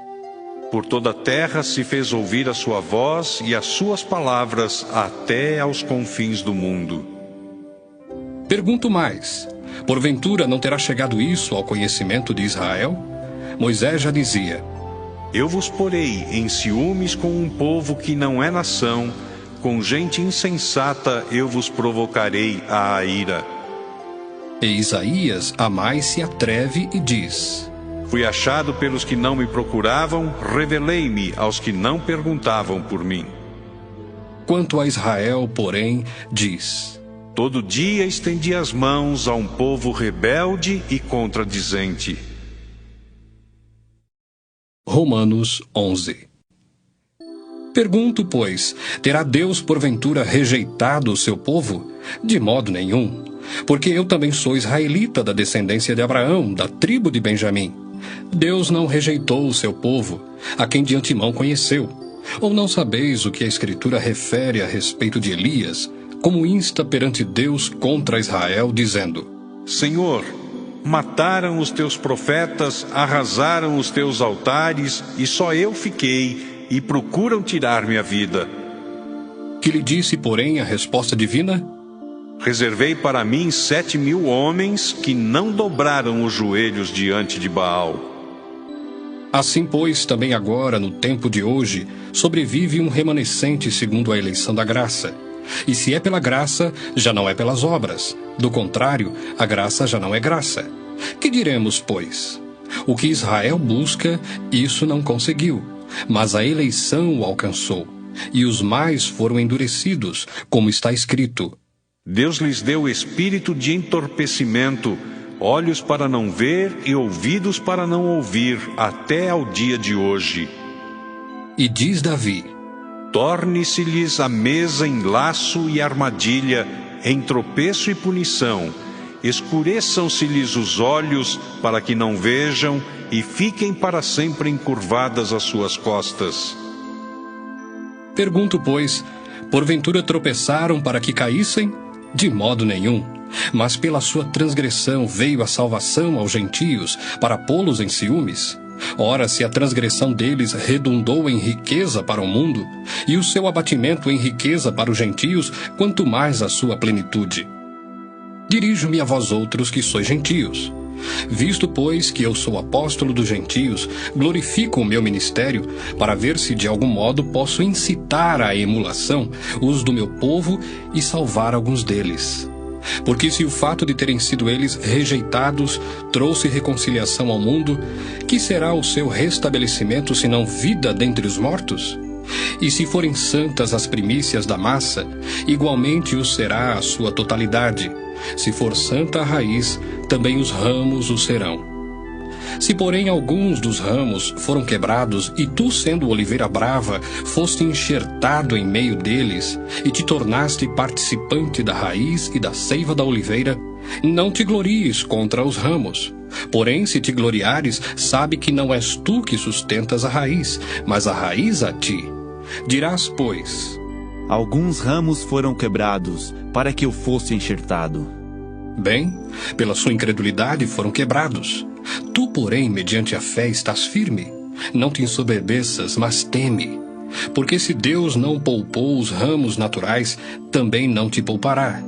Por toda a terra se fez ouvir a sua voz e as suas palavras até aos confins do mundo. Pergunto mais, porventura não terá chegado isso ao conhecimento de Israel? Moisés já dizia: Eu vos porei em ciúmes com um povo que não é nação, com gente insensata eu vos provocarei à ira. E Isaías a mais se atreve e diz: Fui achado pelos que não me procuravam, revelei-me aos que não perguntavam por mim. Quanto a Israel, porém, diz: Todo dia estendi as mãos a um povo rebelde e contradizente. Romanos 11. Pergunto, pois, terá Deus porventura rejeitado o seu povo? De modo nenhum, porque eu também sou israelita da descendência de Abraão, da tribo de Benjamim. Deus não rejeitou o seu povo, a quem de antemão conheceu. Ou não sabeis o que a Escritura refere a respeito de Elias, como insta perante Deus contra Israel, dizendo: Senhor, mataram os teus profetas, arrasaram os teus altares, e só eu fiquei, e procuram tirar minha vida. Que lhe disse, porém, a resposta divina? Reservei para mim 7.000 homens que não dobraram os joelhos diante de Baal. Assim, pois, também agora, no tempo de hoje, sobrevive um remanescente segundo a eleição da graça. E se é pela graça, já não é pelas obras. Do contrário, a graça já não é graça. Que diremos, pois? O que Israel busca, isso não conseguiu, mas a eleição o alcançou, e os mais foram endurecidos, como está escrito: Deus lhes deu espírito de entorpecimento, olhos para não ver e ouvidos para não ouvir, até ao dia de hoje. E diz Davi: Torne-se-lhes a mesa em laço e armadilha, em tropeço e punição. Escureçam-se-lhes os olhos, para que não vejam, e fiquem para sempre encurvadas as suas costas. Pergunto, pois, porventura tropeçaram para que caíssem? De modo nenhum. Mas pela sua transgressão veio a salvação aos gentios, para pô-los em ciúmes. Ora, se a transgressão deles redundou em riqueza para o mundo, e o seu abatimento em riqueza para os gentios, quanto mais a sua plenitude. Dirijo-me a vós outros que sois gentios. Visto, pois, que eu sou apóstolo dos gentios, glorifico o meu ministério, para ver se de algum modo posso incitar à emulação os do meu povo e salvar alguns deles. Porque se o fato de terem sido eles rejeitados trouxe reconciliação ao mundo, que será o seu restabelecimento senão vida dentre os mortos? E se forem santas as primícias da massa, igualmente o será a sua totalidade. Se for santa a raiz, também os ramos o serão. Se, porém, alguns dos ramos foram quebrados, e tu, sendo oliveira brava, foste enxertado em meio deles, e te tornaste participante da raiz e da seiva da oliveira, não te glories contra os ramos. Porém, se te gloriares, sabe que não és tu que sustentas a raiz, mas a raiz a ti. Dirás, pois: Alguns ramos foram quebrados, para que eu fosse enxertado. Bem, pela sua incredulidade foram quebrados. Tu, porém, mediante a fé estás firme. Não te ensoberbeças, mas teme. Porque se Deus não poupou os ramos naturais, também não te poupará.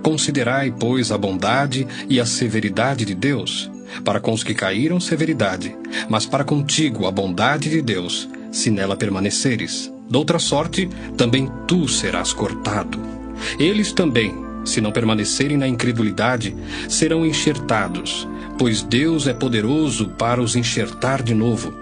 Considerai, pois, a bondade e a severidade de Deus. Para com os que caíram, severidade, mas para contigo a bondade de Deus, se nela permaneceres. Doutra sorte, também tu serás cortado. Eles também, se não permanecerem na incredulidade, serão enxertados, pois Deus é poderoso para os enxertar de novo.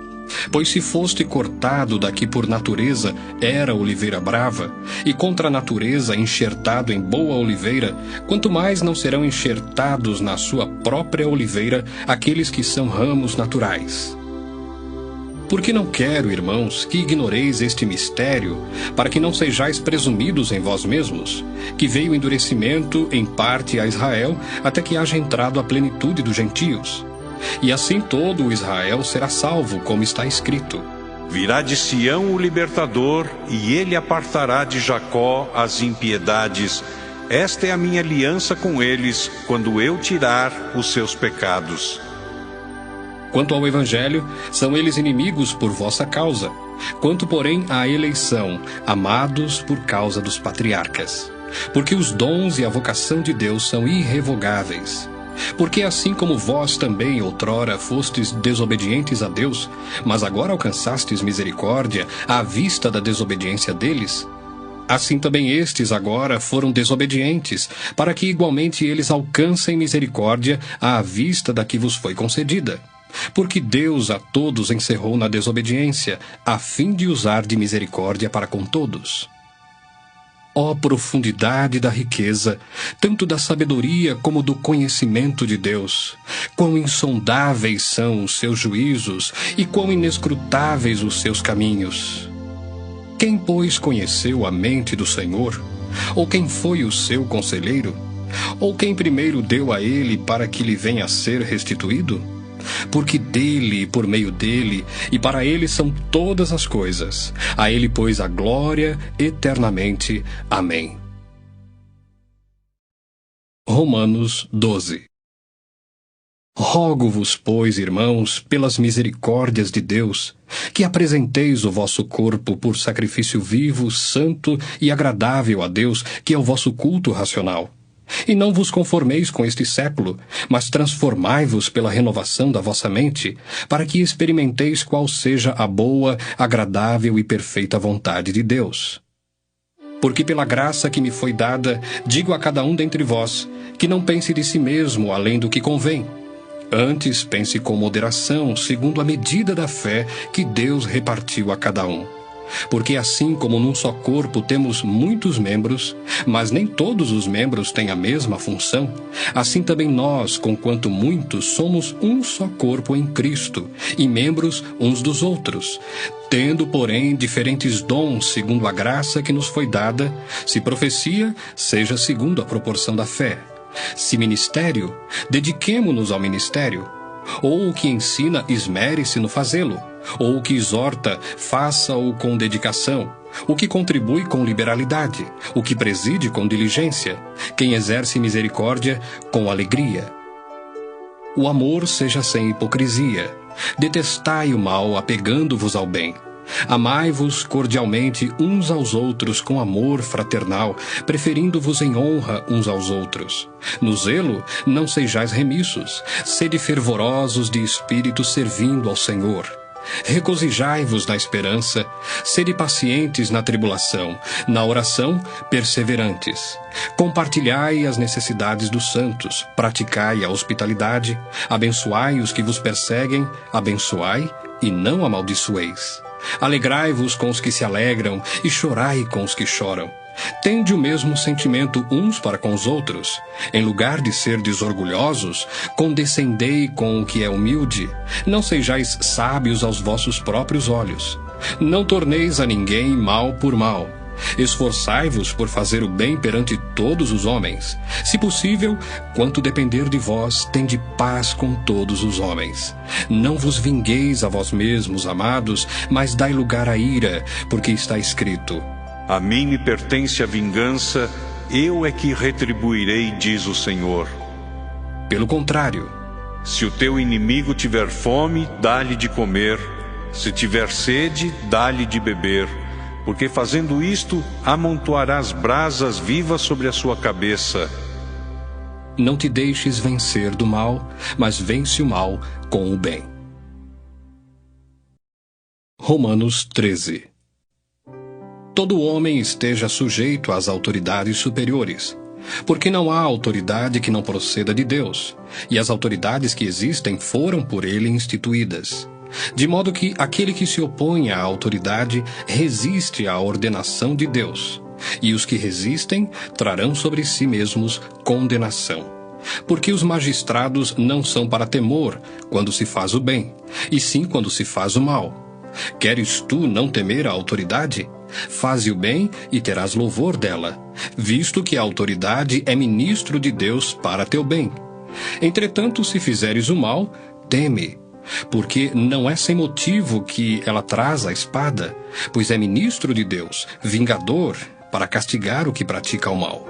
Pois se foste cortado daqui por natureza, era oliveira brava, e contra a natureza enxertado em boa oliveira, quanto mais não serão enxertados na sua própria oliveira aqueles que são ramos naturais. Porque não quero, irmãos, que ignoreis este mistério, para que não sejais presumidos em vós mesmos, que veio o endurecimento em parte a Israel, até que haja entrado a plenitude dos gentios. E assim todo o Israel será salvo, como está escrito: Virá de Sião o libertador, e ele apartará de Jacó as impiedades. Esta é a minha aliança com eles, quando eu tirar os seus pecados. Quanto ao Evangelho, são eles inimigos por vossa causa. Quanto, porém, à eleição, amados por causa dos patriarcas. Porque os dons e a vocação de Deus são irrevogáveis. Porque assim como vós também outrora fostes desobedientes a Deus, mas agora alcançastes misericórdia à vista da desobediência deles, Assim também estes agora foram desobedientes, para que igualmente eles alcancem misericórdia à vista da que vos foi concedida. Porque Deus a todos encerrou na desobediência, a fim de usar de misericórdia para com todos. Ó profundidade da riqueza, tanto da sabedoria como do conhecimento de Deus! Quão insondáveis são os seus juízos e quão inescrutáveis os seus caminhos! Quem, pois, conheceu a mente do Senhor? Ou quem foi o seu conselheiro? Ou quem primeiro deu a ele para que lhe venha a ser restituído? Porque dele, por meio dele, e para ele são todas as coisas. A ele, pois, a glória eternamente. Amém. Romanos 12. Rogo-vos, pois, irmãos, pelas misericórdias de Deus, que apresenteis o vosso corpo por sacrifício vivo, santo e agradável a Deus, que é o vosso culto racional. E não vos conformeis com este século, mas transformai-vos pela renovação da vossa mente, para que experimenteis qual seja a boa, agradável e perfeita vontade de Deus. Porque pela graça que me foi dada, digo a cada um dentre vós, que não pense de si mesmo além do que convém. Antes pense com moderação, segundo a medida da fé que Deus repartiu a cada um. Porque assim como num só corpo temos muitos membros, mas nem todos os membros têm a mesma função, assim também nós, conquanto muitos, somos um só corpo em Cristo, e membros uns dos outros, tendo, porém, diferentes dons segundo a graça que nos foi dada, se profecia, seja segundo a proporção da fé. Se ministério, dediquemo-nos ao ministério. Ou o que ensina, esmere-se no fazê-lo. Ou o que exorta, faça-o com dedicação. O que contribui com liberalidade. O que preside com diligência. Quem exerce misericórdia, com alegria. O amor seja sem hipocrisia. Detestai o mal, apegando-vos ao bem. Amai-vos cordialmente uns aos outros com amor fraternal, preferindo-vos em honra uns aos outros. No zelo, não sejais remissos, sede fervorosos de espírito servindo ao Senhor. Regozijai-vos na esperança, sede pacientes na tribulação, na oração, perseverantes. Compartilhai as necessidades dos santos, praticai a hospitalidade, abençoai os que vos perseguem, abençoai e não amaldiçoeis. Alegrai-vos com os que se alegram e chorai com os que choram. Tende o mesmo sentimento uns para com os outros. Em lugar de ser desorgulhosos, condescendei com o que é humilde. Não sejais sábios aos vossos próprios olhos. Não torneis a ninguém mal por mal. Esforçai-vos por fazer o bem perante todos os homens. Se possível, quanto depender de vós, tende paz com todos os homens. Não vos vingueis a vós mesmos, amados, mas dai lugar à ira, porque está escrito: A mim me pertence a vingança, eu é que retribuirei, diz o Senhor. Pelo contrário, se o teu inimigo tiver fome, dá-lhe de comer. Se tiver sede, dá-lhe de beber. Porque fazendo isto, amontoarás brasas vivas sobre a sua cabeça. Não te deixes vencer do mal, mas vence o mal com o bem. Romanos 13. Todo homem esteja sujeito às autoridades superiores, porque não há autoridade que não proceda de Deus, e as autoridades que existem foram por ele instituídas. De modo que aquele que se opõe à autoridade resiste à ordenação de Deus, e os que resistem trarão sobre si mesmos condenação. Porque os magistrados não são para temor quando se faz o bem, e sim quando se faz o mal. Queres tu não temer a autoridade? Faze o bem e terás louvor dela, visto que a autoridade é ministro de Deus para teu bem. Entretanto, se fizeres o mal, teme, porque não é sem motivo que ela traz a espada, pois é ministro de Deus, vingador, para castigar o que pratica o mal.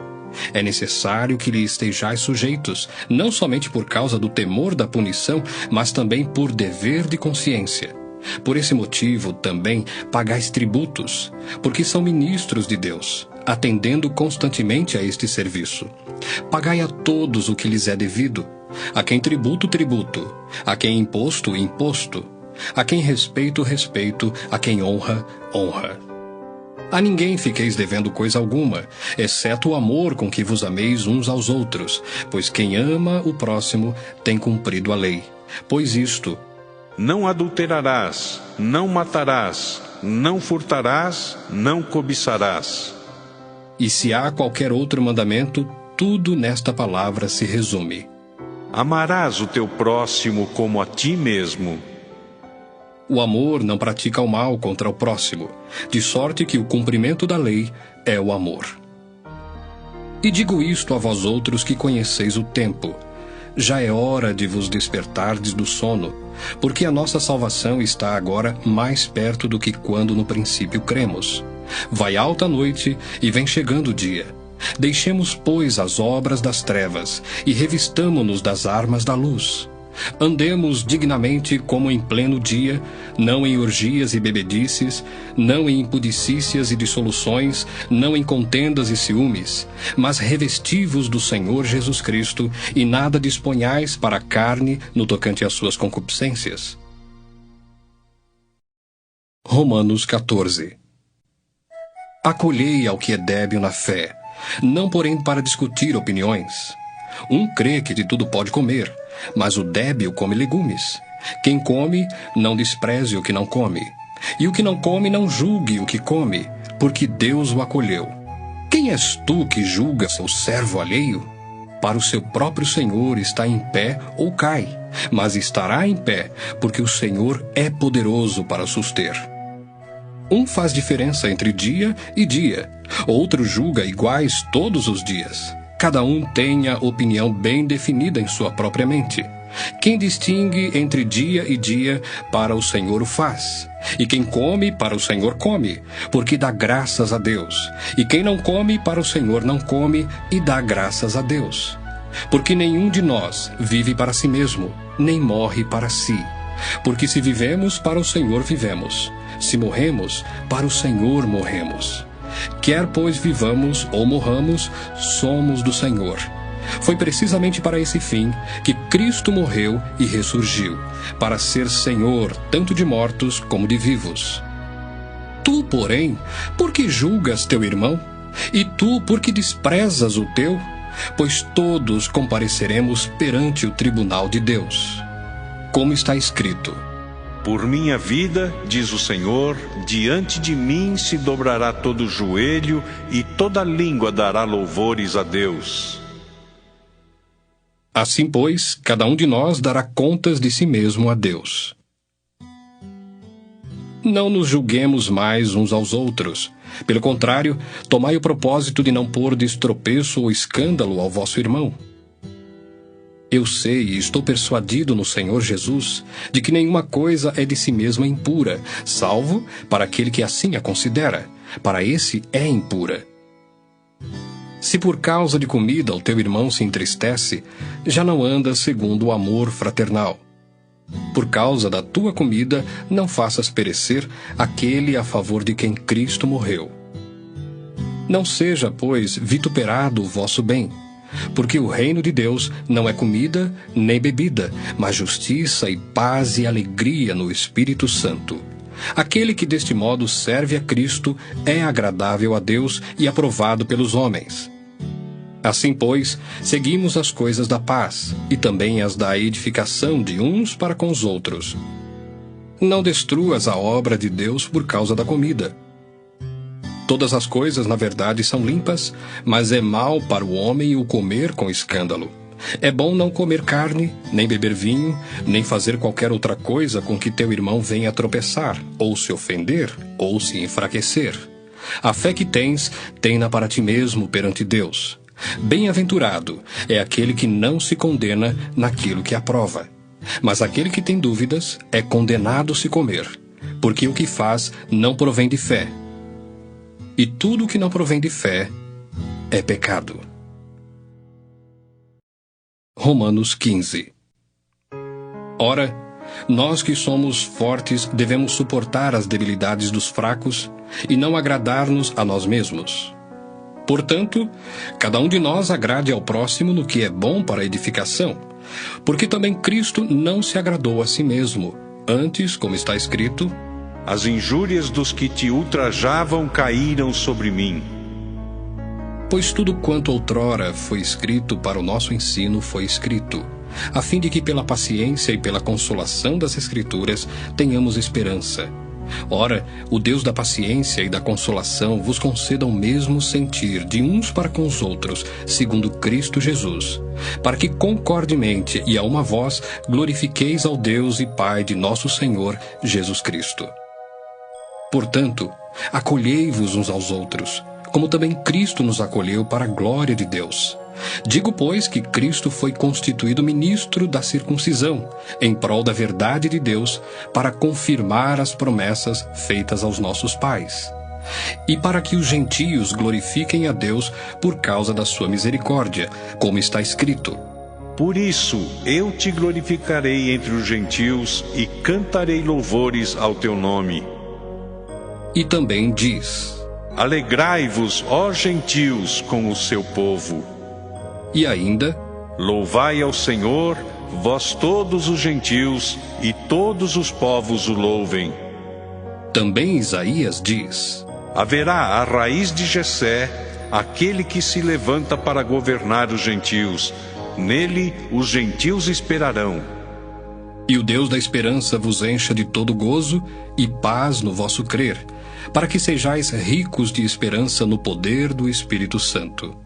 É necessário que lhe estejais sujeitos, não somente por causa do temor da punição, mas também por dever de consciência. Por esse motivo, também, pagais tributos, porque são ministros de Deus, atendendo constantemente a este serviço. Pagai a todos o que lhes é devido. A quem tributo, tributo. A quem imposto, imposto. A quem respeito, respeito. A quem honra, honra. A ninguém fiqueis devendo coisa alguma, exceto o amor com que vos ameis uns aos outros, pois quem ama o próximo tem cumprido a lei. Pois isto: não adulterarás, não matarás, não furtarás, não cobiçarás. E se há qualquer outro mandamento, tudo nesta palavra se resume: amarás o teu próximo como a ti mesmo. O amor não pratica o mal contra o próximo, de sorte que o cumprimento da lei é o amor. E digo isto a vós outros que conheceis o tempo. Já é hora de vos despertardes do sono, porque a nossa salvação está agora mais perto do que quando no princípio cremos. Vai alta a noite e vem chegando o dia. Deixemos, pois, as obras das trevas e revistamo-nos das armas da luz. Andemos dignamente como em pleno dia, não em orgias e bebedices, não em impudicícias e dissoluções, não em contendas e ciúmes, mas revesti-vos do Senhor Jesus Cristo, e nada disponhais para a carne no tocante às suas concupiscências. Romanos 14. Acolhei ao que é débil na fé, não porém para discutir opiniões. Um crê que de tudo pode comer, mas o débil come legumes. Quem come, não despreze o que não come. E o que não come, não julgue o que come, porque Deus o acolheu. Quem és tu que julgas o servo alheio? Para o seu próprio Senhor está em pé ou cai, mas estará em pé, porque o Senhor é poderoso para suster. Um faz diferença entre dia e dia, outro julga iguais todos os dias. Cada um tem a opinião bem definida em sua própria mente. Quem distingue entre dia e dia, para o Senhor o faz. E quem come, para o Senhor come, porque dá graças a Deus. E quem não come, para o Senhor não come, e dá graças a Deus. Porque nenhum de nós vive para si mesmo, nem morre para si. Porque se vivemos, para o Senhor vivemos. Se morremos, para o Senhor morremos. Quer, pois, vivamos ou morramos, somos do Senhor. Foi precisamente para esse fim que Cristo morreu e ressurgiu, para ser Senhor tanto de mortos como de vivos. Tu, porém, por que julgas teu irmão? E tu, por que desprezas o teu? Pois todos compareceremos perante o tribunal de Deus. Como está escrito: por minha vida, diz o Senhor, diante de mim se dobrará todo joelho e toda língua dará louvores a Deus. Assim, pois, cada um de nós dará contas de si mesmo a Deus. Não nos julguemos mais uns aos outros. Pelo contrário, tomai o propósito de não pôr de tropeço ou escândalo ao vosso irmão. Eu sei e estou persuadido no Senhor Jesus de que nenhuma coisa é de si mesma impura, salvo para aquele que assim a considera. Para esse é impura. Se por causa de comida o teu irmão se entristece, já não andas segundo o amor fraternal. Por causa da tua comida, não faças perecer aquele a favor de quem Cristo morreu. Não seja, pois, vituperado o vosso bem, porque o reino de Deus não é comida nem bebida, mas justiça e paz e alegria no Espírito Santo. Aquele que deste modo serve a Cristo é agradável a Deus e aprovado pelos homens. Assim, pois, seguimos as coisas da paz e também as da edificação de uns para com os outros. Não destruas a obra de Deus por causa da comida. Todas as coisas, na verdade, são limpas, mas é mal para o homem o comer com escândalo. É bom não comer carne, nem beber vinho, nem fazer qualquer outra coisa com que teu irmão venha a tropeçar, ou se ofender, ou se enfraquecer. A fé que tens, tem-na para ti mesmo perante Deus. Bem-aventurado é aquele que não se condena naquilo que aprova. Mas aquele que tem dúvidas é condenado se comer, porque o que faz não provém de fé. E tudo que não provém de fé é pecado. Romanos 15. Ora, nós que somos fortes devemos suportar as debilidades dos fracos e não agradar-nos a nós mesmos. Portanto, cada um de nós agrade ao próximo no que é bom para a edificação, porque também Cristo não se agradou a si mesmo. Antes, como está escrito: As injúrias dos que te ultrajavam caíram sobre mim. Pois tudo quanto outrora foi escrito para o nosso ensino foi escrito, a fim de que pela paciência e pela consolação das Escrituras tenhamos esperança. Ora, o Deus da paciência e da consolação vos conceda o mesmo sentir de uns para com os outros, segundo Cristo Jesus, para que concordemente e a uma voz glorifiqueis ao Deus e Pai de nosso Senhor Jesus Cristo. Portanto, acolhei-vos uns aos outros, como também Cristo nos acolheu para a glória de Deus. Digo, pois, que Cristo foi constituído ministro da circuncisão, em prol da verdade de Deus, para confirmar as promessas feitas aos nossos pais, e para que os gentios glorifiquem a Deus por causa da sua misericórdia, como está escrito: Por isso eu te glorificarei entre os gentios e cantarei louvores ao teu nome. E também diz: Alegrai-vos, ó gentios, com o seu povo. E ainda: Louvai ao Senhor, vós todos os gentios, e todos os povos o louvem. Também Isaías diz: Haverá a raiz de Jessé, aquele que se levanta para governar os gentios. Nele os gentios esperarão. E o Deus da esperança vos encha de todo gozo e paz no vosso crer, para que sejais ricos de esperança no poder do Espírito Santo.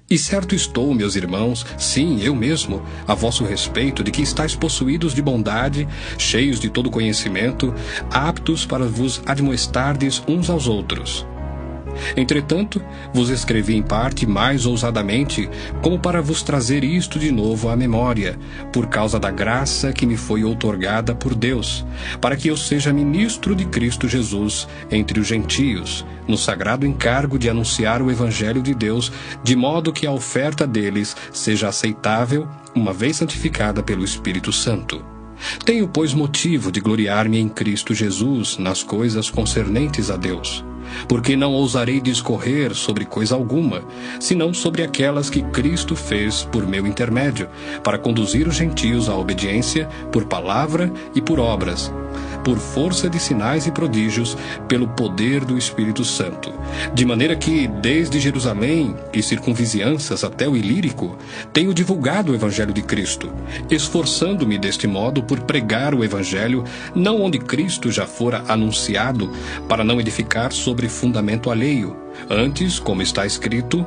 E certo estou, meus irmãos, sim, eu mesmo, a vosso respeito, de que estáis possuídos de bondade, cheios de todo conhecimento, aptos para vos admoestardes uns aos outros. Entretanto, vos escrevi em parte mais ousadamente, como para vos trazer isto de novo à memória, por causa da graça que me foi outorgada por Deus, para que eu seja ministro de Cristo Jesus entre os gentios, no sagrado encargo de anunciar o Evangelho de Deus, de modo que a oferta deles seja aceitável, uma vez santificada pelo Espírito Santo. Tenho, pois, motivo de gloriar-me em Cristo Jesus nas coisas concernentes a Deus, porque não ousarei discorrer sobre coisa alguma, senão sobre aquelas que Cristo fez por meu intermédio, para conduzir os gentios à obediência por palavra e por obras, por força de sinais e prodígios, pelo poder do Espírito Santo, de maneira que, desde Jerusalém e circunvizinhanças até o Ilírico, tenho divulgado o Evangelho de Cristo, esforçando-me deste modo por pregar o Evangelho, não onde Cristo já fora anunciado, para não edificar sobre fundamento alheio, antes, como está escrito: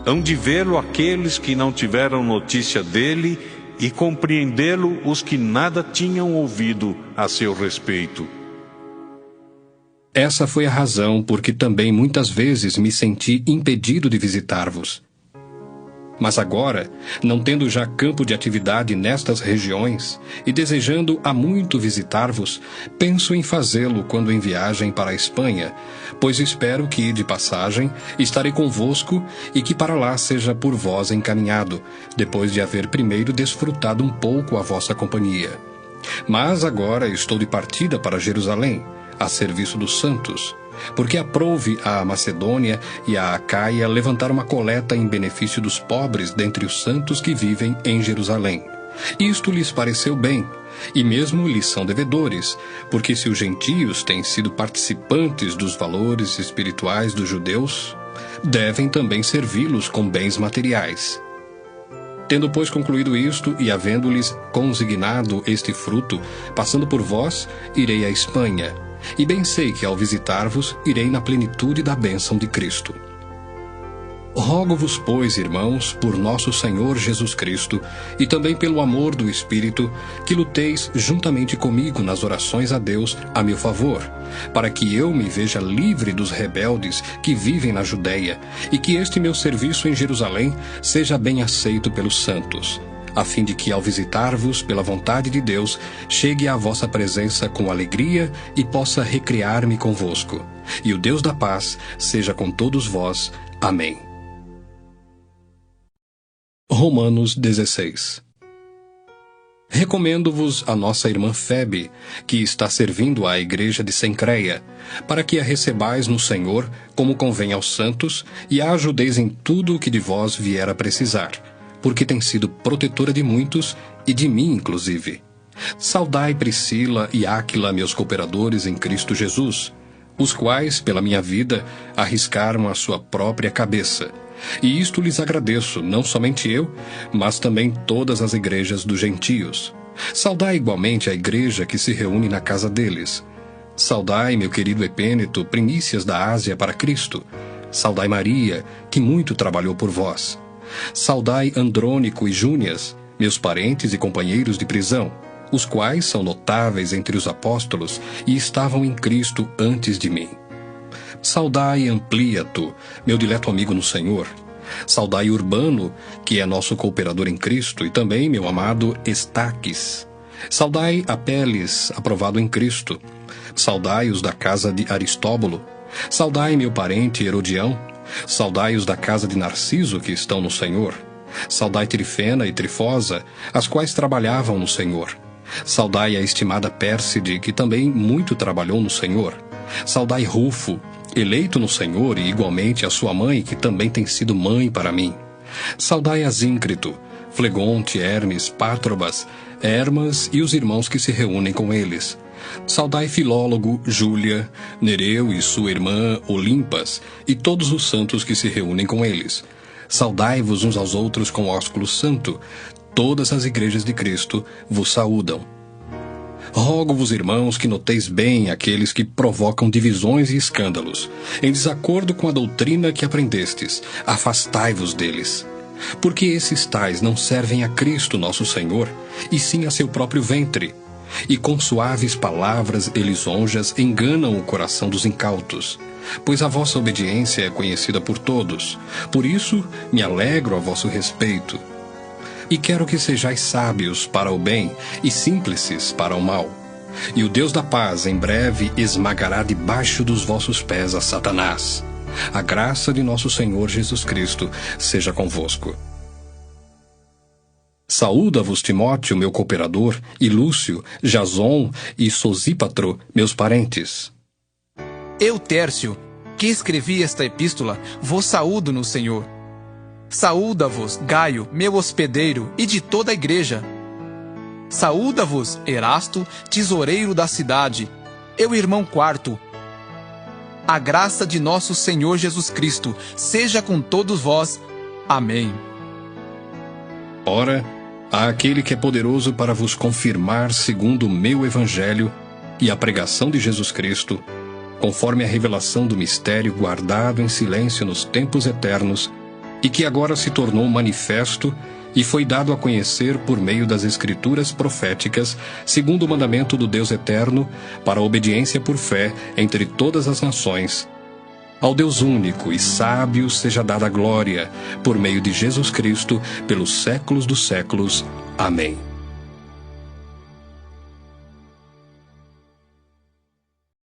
Hão de vê-lo aqueles que não tiveram notícia dele, e compreendê-lo os que nada tinham ouvido a seu respeito. Essa foi a razão por que também muitas vezes me senti impedido de visitar-vos. Mas agora, não tendo já campo de atividade nestas regiões, e desejando há muito visitar-vos, penso em fazê-lo quando em viagem para a Espanha, pois espero que, de passagem, estarei convosco e que para lá seja por vós encaminhado, depois de haver primeiro desfrutado um pouco a vossa companhia. Mas agora estou de partida para Jerusalém, a serviço dos santos, porque aprouve à Macedônia e à Acaia levantar uma coleta em benefício dos pobres dentre os santos que vivem em Jerusalém. Isto lhes pareceu bem, e mesmo lhes são devedores, porque se os gentios têm sido participantes dos valores espirituais dos judeus, devem também servi-los com bens materiais. Tendo, pois, concluído isto, e havendo-lhes consignado este fruto, passando por vós, irei à Espanha, e bem sei que ao visitar-vos, irei na plenitude da bênção de Cristo. Rogo-vos, pois, irmãos, por nosso Senhor Jesus Cristo, e também pelo amor do Espírito, que luteis juntamente comigo nas orações a Deus a meu favor, para que eu me veja livre dos rebeldes que vivem na Judéia, e que este meu serviço em Jerusalém seja bem aceito pelos santos, a fim de que, ao visitar-vos pela vontade de Deus, chegue à vossa presença com alegria e possa recriar-me convosco. E o Deus da paz seja com todos vós. Amém. Romanos 16. Recomendo-vos a nossa irmã Febe, que está servindo à igreja de Cencreia, para que a recebais no Senhor, como convém aos santos, e a ajudeis em tudo o que de vós vier a precisar, porque tem sido protetora de muitos, e de mim inclusive. Saudai Priscila e Áquila, meus cooperadores em Cristo Jesus, os quais, pela minha vida, arriscaram a sua própria cabeça. E isto lhes agradeço, não somente eu, mas também todas as igrejas dos gentios. Saudai igualmente a igreja que se reúne na casa deles. Saudai, meu querido Epêneto, primícias da Ásia para Cristo. Saudai Maria, que muito trabalhou por vós. Saudai Andrônico e Júnias, meus parentes e companheiros de prisão, os quais são notáveis entre os apóstolos e estavam em Cristo antes de mim. Saudai Ampliato, meu dileto amigo no Senhor. Saudai Urbano, que é nosso cooperador em Cristo, e também meu amado Estaques. Saudai Apeles, aprovado em Cristo. Saudai os da casa de Aristóbulo. Saudai meu parente Herodião. Saudai os da casa de Narciso, que estão no Senhor. Saudai Trifena e Trifosa, as quais trabalhavam no Senhor. Saudai a estimada Pérside, que também muito trabalhou no Senhor. Saudai Rufo, eleito no Senhor, e igualmente a sua mãe, que também tem sido mãe para mim. Saudai Asíncrito, Flegonte, Hermes, Pátrobas, Hermas e os irmãos que se reúnem com eles. Saudai Filólogo, Júlia, Nereu e sua irmã Olimpas, e todos os santos que se reúnem com eles. Saudai-vos uns aos outros com ósculo santo. Todas as igrejas de Cristo vos saúdam. Rogo-vos, irmãos, que noteis bem aqueles que provocam divisões e escândalos, em desacordo com a doutrina que aprendestes. Afastai-vos deles. Porque esses tais não servem a Cristo nosso Senhor, e sim a seu próprio ventre. E com suaves palavras e lisonjas enganam o coração dos incautos. Pois a vossa obediência é conhecida por todos. Por isso me alegro a vosso respeito. E quero que sejais sábios para o bem e simples para o mal. E o Deus da paz em breve esmagará debaixo dos vossos pés a Satanás. A graça de nosso Senhor Jesus Cristo seja convosco. Saúda-vos Timóteo, meu cooperador, e Lúcio, Jason e Sosípatro, meus parentes. Eu, Tércio, que escrevi esta epístola, vos saúdo no Senhor. Saúda-vos, Gaio, meu hospedeiro, e de toda a igreja. Saúda-vos, Erasto, tesoureiro da cidade, eu irmão Quarto. A graça de nosso Senhor Jesus Cristo seja com todos vós. Amém. Ora, há aquele que é poderoso para vos confirmar segundo o meu evangelho e a pregação de Jesus Cristo, conforme a revelação do mistério guardado em silêncio nos tempos eternos, e que agora se tornou manifesto e foi dado a conhecer por meio das Escrituras proféticas, segundo o mandamento do Deus eterno, para a obediência por fé entre todas as nações. Ao Deus único e sábio seja dada a glória, por meio de Jesus Cristo, pelos séculos dos séculos. Amém.